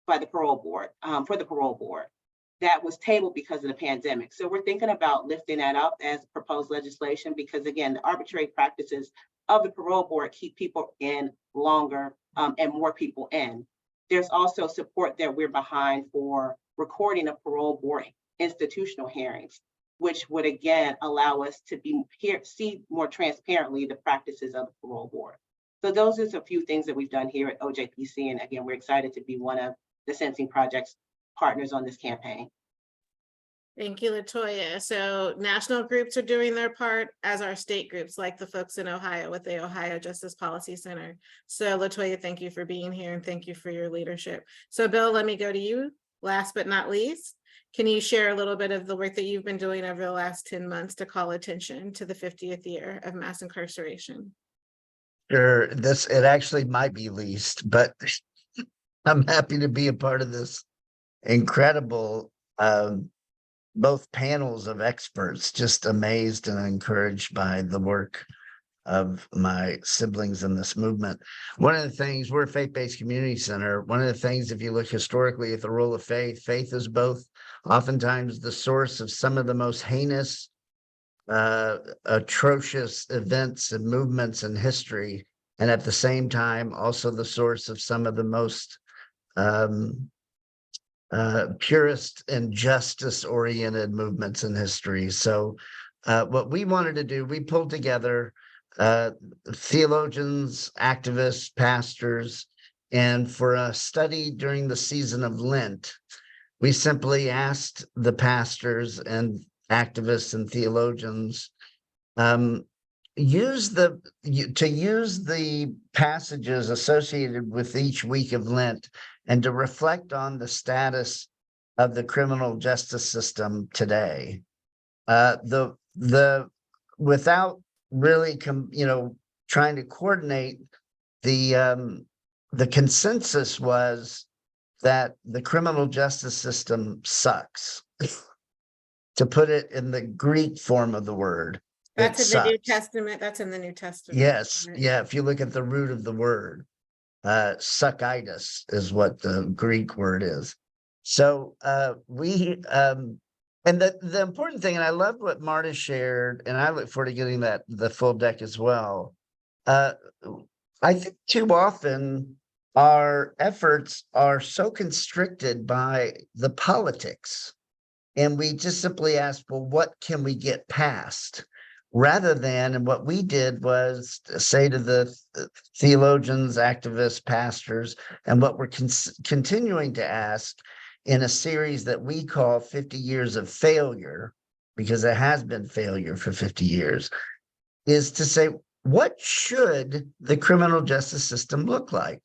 by the parole board, for the parole board. That was tabled because of the pandemic. So we're thinking about lifting that up as proposed legislation because again, the arbitrary practices of the parole board keep people in longer and more people in. There's also support that we're behind for recording of parole board institutional hearings, which would again allow us to see more transparently the practices of the parole board. So those are a few things that we've done here at OJPC. And again, we're excited to be one of the Sensing Project's partners on this campaign. Thank you, LaToya. So national groups are doing their part, as are state groups like the folks in Ohio with the Ohio Justice Policy Center. So LaToya, thank you for being here and thank you for your leadership. So Bill, let me go to you. Last but not least, can you share a little bit of the work that you've been doing over the last 10 months to call attention to the 50th year of mass incarceration? Sure, it actually might be least, but I'm happy to be a part of this incredible both panels of experts, just amazed and encouraged by the work of my siblings in this movement. One of the things, we're a faith-based community center. One of the things, if you look historically at the role of faith, faith is both oftentimes the source of some of the most heinous, atrocious events and movements in history, and at the same time, also the source of some of the most purist and justice-oriented movements in history. So what we wanted to do, we pulled together theologians, activists, pastors, and for a study during the season of Lent, we simply asked the pastors and activists and theologians use the passages associated with each week of Lent and to reflect on the status of the criminal justice system today. Without really trying to coordinate, the consensus was that the criminal justice system sucks. To put it in the Greek form of the word, That's it in the New sucks. Testament. That's in the New Testament. Yes, right? yeah. If you look at the root of the word, suckitis is what the Greek word is. So and the important thing, and I love what Marta shared, and I look forward to getting the full deck as well. I think too often our efforts are so constricted by the politics, and we just simply ask, well, what can we get past? Rather than, and what we did was say to the theologians, activists, pastors, and what we're continuing to ask in a series that we call 50 Years of Failure, because there has been failure for 50 years, is to say, what should the criminal justice system look like?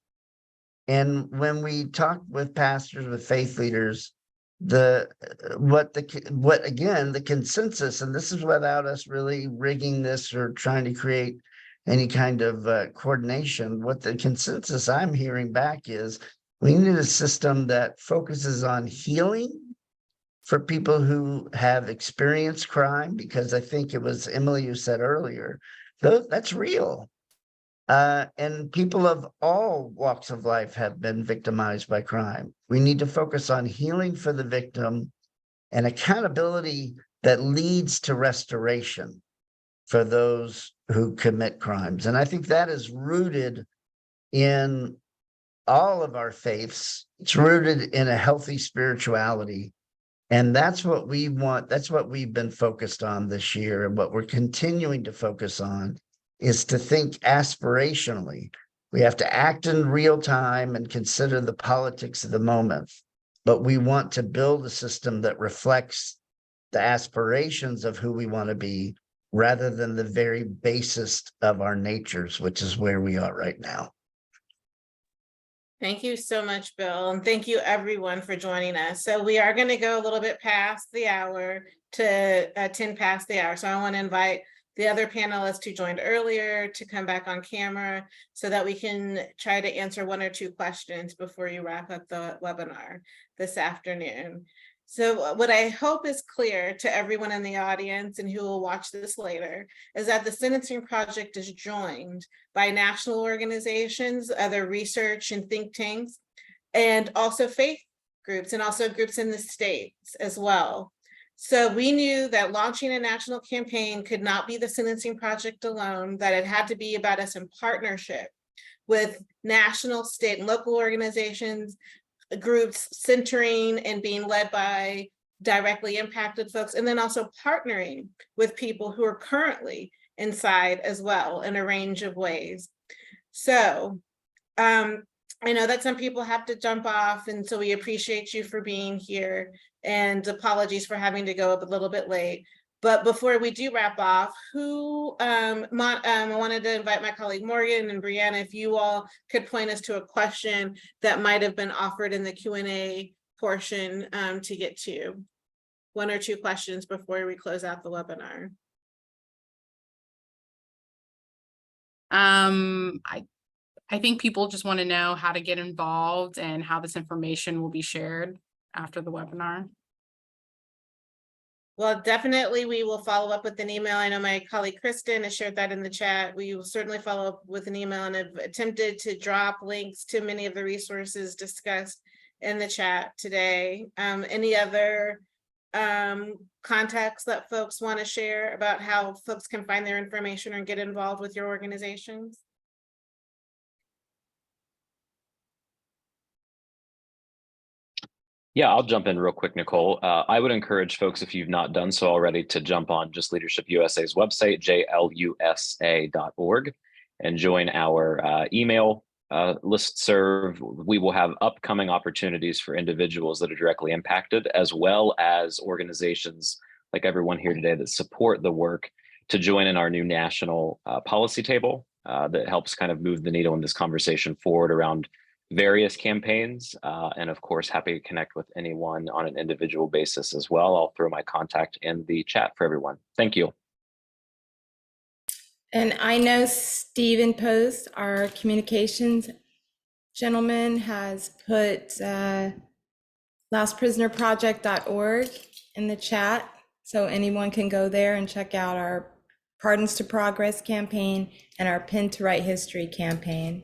And when we talk with pastors, with faith leaders, the consensus, and this is without us really rigging this or trying to create any kind of coordination, what the consensus I'm hearing back is we need a system that focuses on healing for people who have experienced crime, because I think it was Emily who said earlier, that's real. And people of all walks of life have been victimized by crime. We need to focus on healing for the victim and accountability that leads to restoration for those who commit crimes. And I think that is rooted in all of our faiths. It's rooted in a healthy spirituality. And that's what we want. That's what we've been focused on this year, and what we're continuing to focus on is to think aspirationally. We have to act in real time and consider the politics of the moment, but we want to build a system that reflects the aspirations of who we want to be rather than the very basest of our natures, which is where we are right now. Thank you so much, Bill. And thank you everyone for joining us. So we are going to go a little bit past the hour to 10 past the hour. So I want to invite the other panelists who joined earlier to come back on camera so that we can try to answer one or two questions before you wrap up the webinar this afternoon. So what I hope is clear to everyone in the audience and who will watch this later is that the Sentencing Project is joined by national organizations, other research and think tanks, and also faith groups, and also groups in the states as well. So we knew that launching a national campaign could not be the Sentencing Project alone, that it had to be about us in partnership with national, state, and local organizations, groups centering and being led by directly impacted folks, and then also partnering with people who are currently inside as well in a range of ways. So I know that some people have to jump off, and so we appreciate you for being here, and apologies for having to go up a little bit late. But before we do wrap off, I wanted to invite my colleague Morgan and Brianna, if you all could point us to a question that might have been offered in the Q&A portion to get to. One or two questions before we close out the webinar. I think people just want to know how to get involved and how this information will be shared after the webinar. Well, definitely, we will follow up with an email. I know my colleague Kristen has shared that in the chat. We will certainly follow up with an email and have attempted to drop links to many of the resources discussed in the chat today. Any other contacts that folks want to share about how folks can find their information or get involved with your organizations? Yeah, I'll jump in real quick, Nicole. I would encourage folks, if you've not done so already, to jump on Just Leadership USA's website, jlusa.org, and join our email listserv. We will have upcoming opportunities for individuals that are directly impacted, as well as organizations like everyone here today that support the work, to join in our new national policy table that helps kind of move the needle in this conversation forward around various campaigns, and of course, happy to connect with anyone on an individual basis as well. I'll throw my contact in the chat for everyone. Thank you. And I know Stephen Post, our communications gentleman, has put lastprisonerproject.org in the chat, so anyone can go there and check out our Pardons to Progress campaign and our Pin to Right History campaign.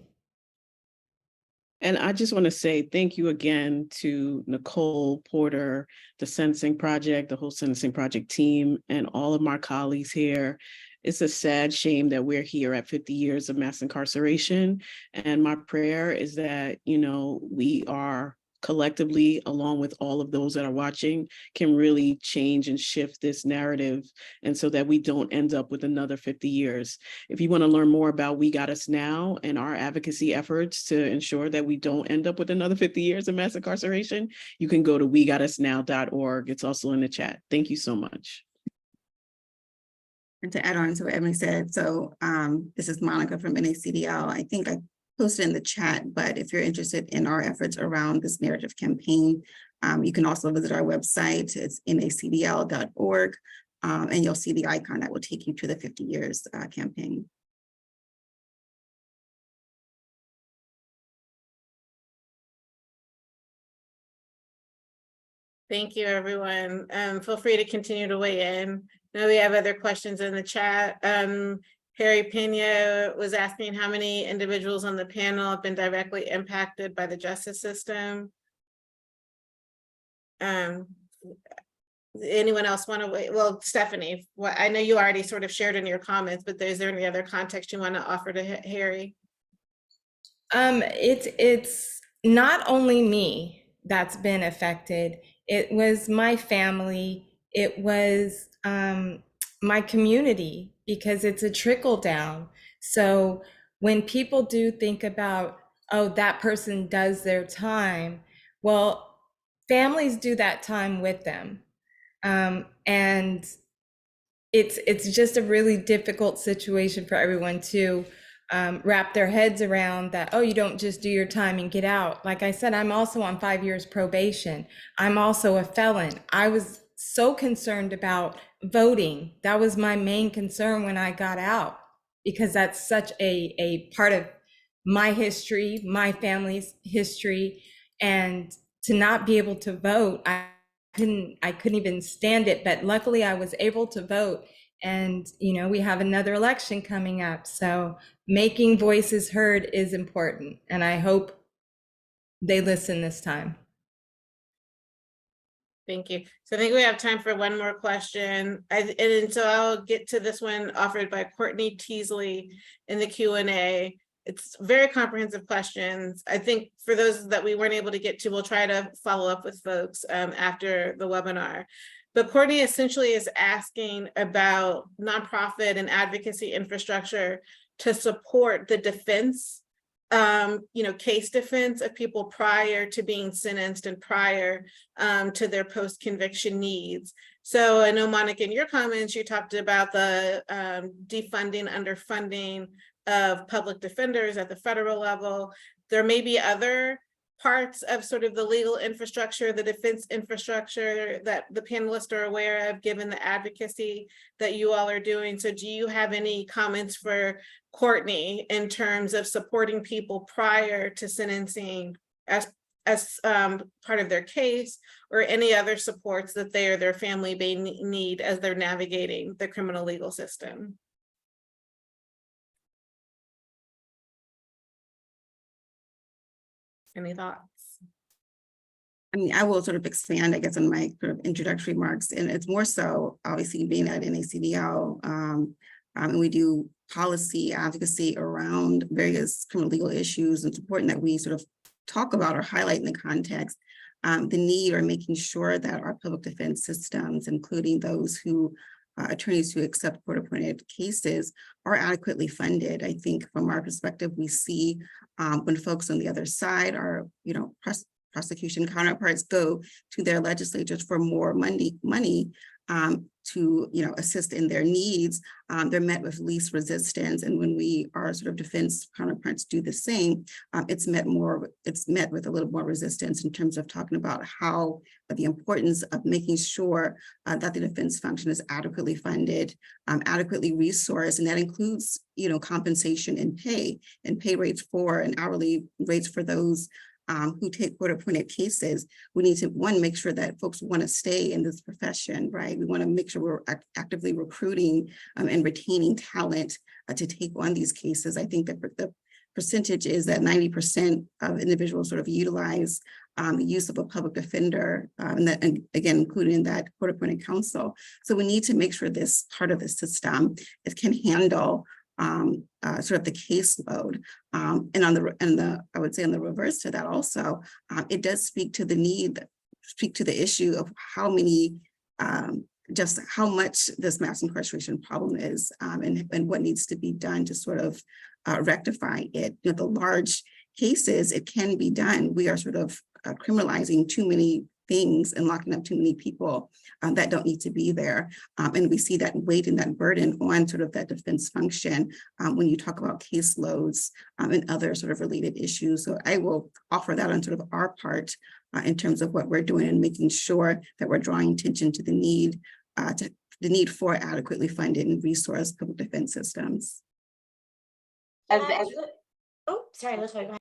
And I just want to say thank you again to Nicole Porter, the Sentencing Project, the whole Sentencing Project team, and all of my colleagues here. It's a sad shame that we're here at 50 years of mass incarceration. And my prayer is that, you know, we are collectively, along with all of those that are watching, can really change and shift this narrative, and so that we don't end up with another 50 years. If you want to learn more about We Got Us Now and our advocacy efforts to ensure that we don't end up with another 50 years of mass incarceration, you can go to wegotusnow.org. It's also in the chat. Thank you so much. And to add on to what Emily said, so this is Monica from NACDL. I think I posted in the chat, but if you're interested in our efforts around this narrative campaign, you can also visit our website. It's nacdl.org, and you'll see the icon that will take you to the 50 years campaign. Thank you, everyone. Feel free to continue to weigh in. Now we have other questions in the chat. Harry Pena was asking how many individuals on the panel have been directly impacted by the justice system. Anyone else want to wait? Well, Stephanie, I know you already sort of shared in your comments, but is there any other context you want to offer to Harry? It's not only me that's been affected. It was my family. It was my community, because it's a trickle down. So when people do think about, oh, that person does their time, well, families do that time with them. And it's just a really difficult situation for everyone to wrap their heads around, that, oh, you don't just do your time and get out. Like I said, I'm also on 5 years probation. I'm also a felon. I was so concerned about voting. That was my main concern when I got out, because that's such a part of my history, my family's history. And to not be able to vote, I couldn't even stand it. But luckily I was able to vote. And, you know, we have another election coming up. So making voices heard is important. And I hope they listen this time. Thank you. So I think we have time for one more question. And so I'll get to this one offered by Courtney Teasley in the Q&A. It's very comprehensive questions. I think for those that we weren't able to get to, we'll try to follow up with folks after the webinar. But Courtney essentially is asking about nonprofit and advocacy infrastructure to support the defense, case defense of people prior to being sentenced and prior to their post-conviction needs. So I know, Monica, in your comments, you talked about the defunding, underfunding of public defenders at the federal level. There may be other parts of sort of the legal infrastructure, the defense infrastructure that the panelists are aware of, given the advocacy that you all are doing. So do you have any comments for Courtney in terms of supporting people prior to sentencing as as part of their case, or any other supports that they or their family may need as they're navigating the criminal legal system. Any thoughts? I mean, I will sort of expand, I guess, on my sort of introductory remarks, and it's more so obviously being at NACDL, and we do policy advocacy around various criminal legal issues. It's important that we sort of talk about or highlight in the context the need or making sure that our public defense systems, including those who attorneys who accept court-appointed cases, are adequately funded. I think from our perspective, we see when folks on the other side are, prosecution counterparts go to their legislatures for more money to assist in their needs, they're met with least resistance. And when we, our sort of defense counterparts, do the same, it's met with a little more resistance in terms of talking about how the importance of making sure that the defense function is adequately funded, adequately resourced, and that includes compensation and pay rates for and hourly rates for those who take court-appointed cases. We need to, one, make sure that folks want to stay in this profession, right? We want to make sure we're actively recruiting and retaining talent to take on these cases. I think that the percentage is that 90% of individuals sort of utilize the use of a public defender, and again, including that court-appointed counsel. So we need to make sure this part of the system can handle sort of the caseload, and I would say on the reverse to that also, it does speak to the issue of how many, just how much this mass incarceration problem is, and what needs to be done to sort of rectify it. The large cases, it can be done. We are sort of criminalizing too many things and locking up too many people that don't need to be there. And we see that weight and that burden on sort of that defense function when you talk about caseloads and other sort of related issues. So I will offer that on sort of our part in terms of what we're doing and making sure that we're drawing attention to the need for adequately funded and resourced public defense systems. Oh, sorry, LaToya, go ahead.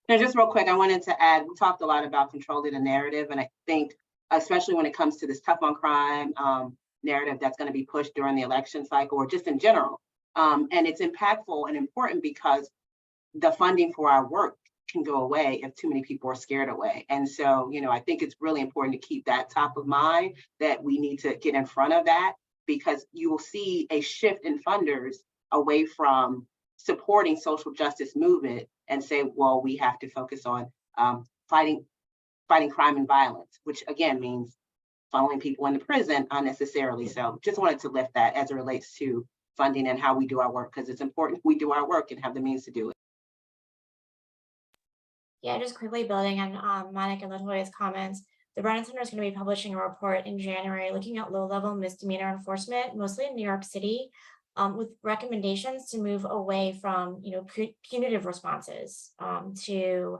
No, just real quick, I wanted to add, we talked a lot about controlling the narrative, and I think, especially when it comes to this tough on crime narrative that's going to be pushed during the election cycle or just in general. And it's impactful and important because the funding for our work can go away if too many people are scared away. And so, I think it's really important to keep that top of mind, that we need to get in front of that, because you will see a shift in funders away from supporting social justice movement and say, well, we have to focus on fighting crime and violence, which again means following people into prison unnecessarily. So just wanted to lift that as it relates to funding and how we do our work, because it's important we do our work and have the means to do it. Yeah, just quickly building on Monica and LaToya's comments, the Brennan Center is going to be publishing a report in January looking at low-level misdemeanor enforcement, mostly in New York City, with recommendations to move away from punitive responses to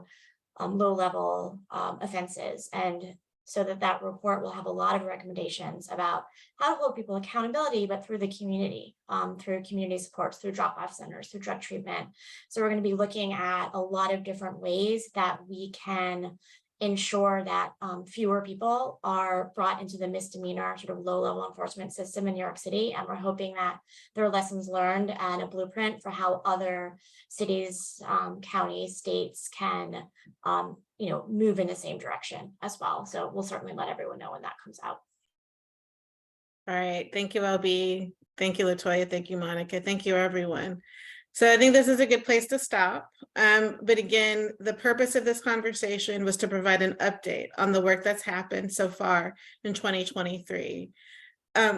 low-level offenses, and so that report will have a lot of recommendations about how to hold people accountability, but through the community, through community supports, through drop-off centers, through drug treatment. So we're going to be looking at a lot of different ways that we can ensure that fewer people are brought into the misdemeanor sort of low-level enforcement system in New York City. And we're hoping that there are lessons learned and a blueprint for how other cities, counties, states can move in the same direction as well. So we'll certainly let everyone know when that comes out. All right, thank you, LB. Thank you, LaToya. Thank you, Monica. Thank you, everyone. So I think this is a good place to stop. But again, the purpose of this conversation was to provide an update on the work that's happened so far in 2023.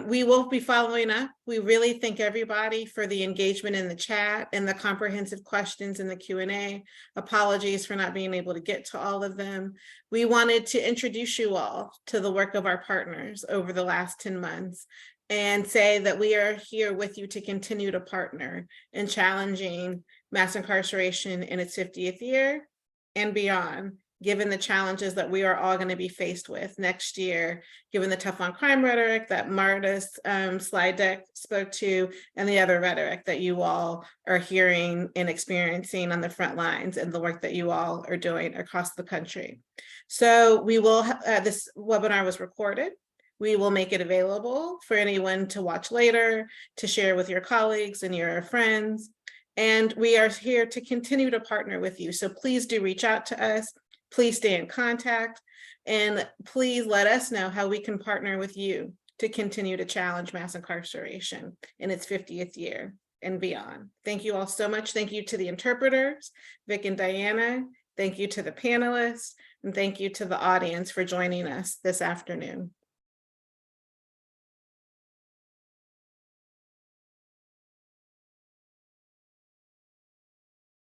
We will be following up. We really thank everybody for the engagement in the chat and the comprehensive questions in the Q&A. Apologies for not being able to get to all of them. We wanted to introduce you all to the work of our partners over the last 10 months. And say that we are here with you to continue to partner in challenging mass incarceration in its 50th year and beyond, given the challenges that we are all going to be faced with next year, given the tough on crime rhetoric that Marta's slide deck spoke to, and the other rhetoric that you all are hearing and experiencing on the front lines and the work that you all are doing across the country. So we will, this webinar was recorded. We will make it available for anyone to watch later, to share with your colleagues and your friends. And we are here to continue to partner with you. So please do reach out to us. Please stay in contact, and please let us know how we can partner with you to continue to challenge mass incarceration in its 50th year and beyond. Thank you all so much. Thank you to the interpreters, Vic and Diana. Thank you to the panelists, and thank you to the audience for joining us this afternoon.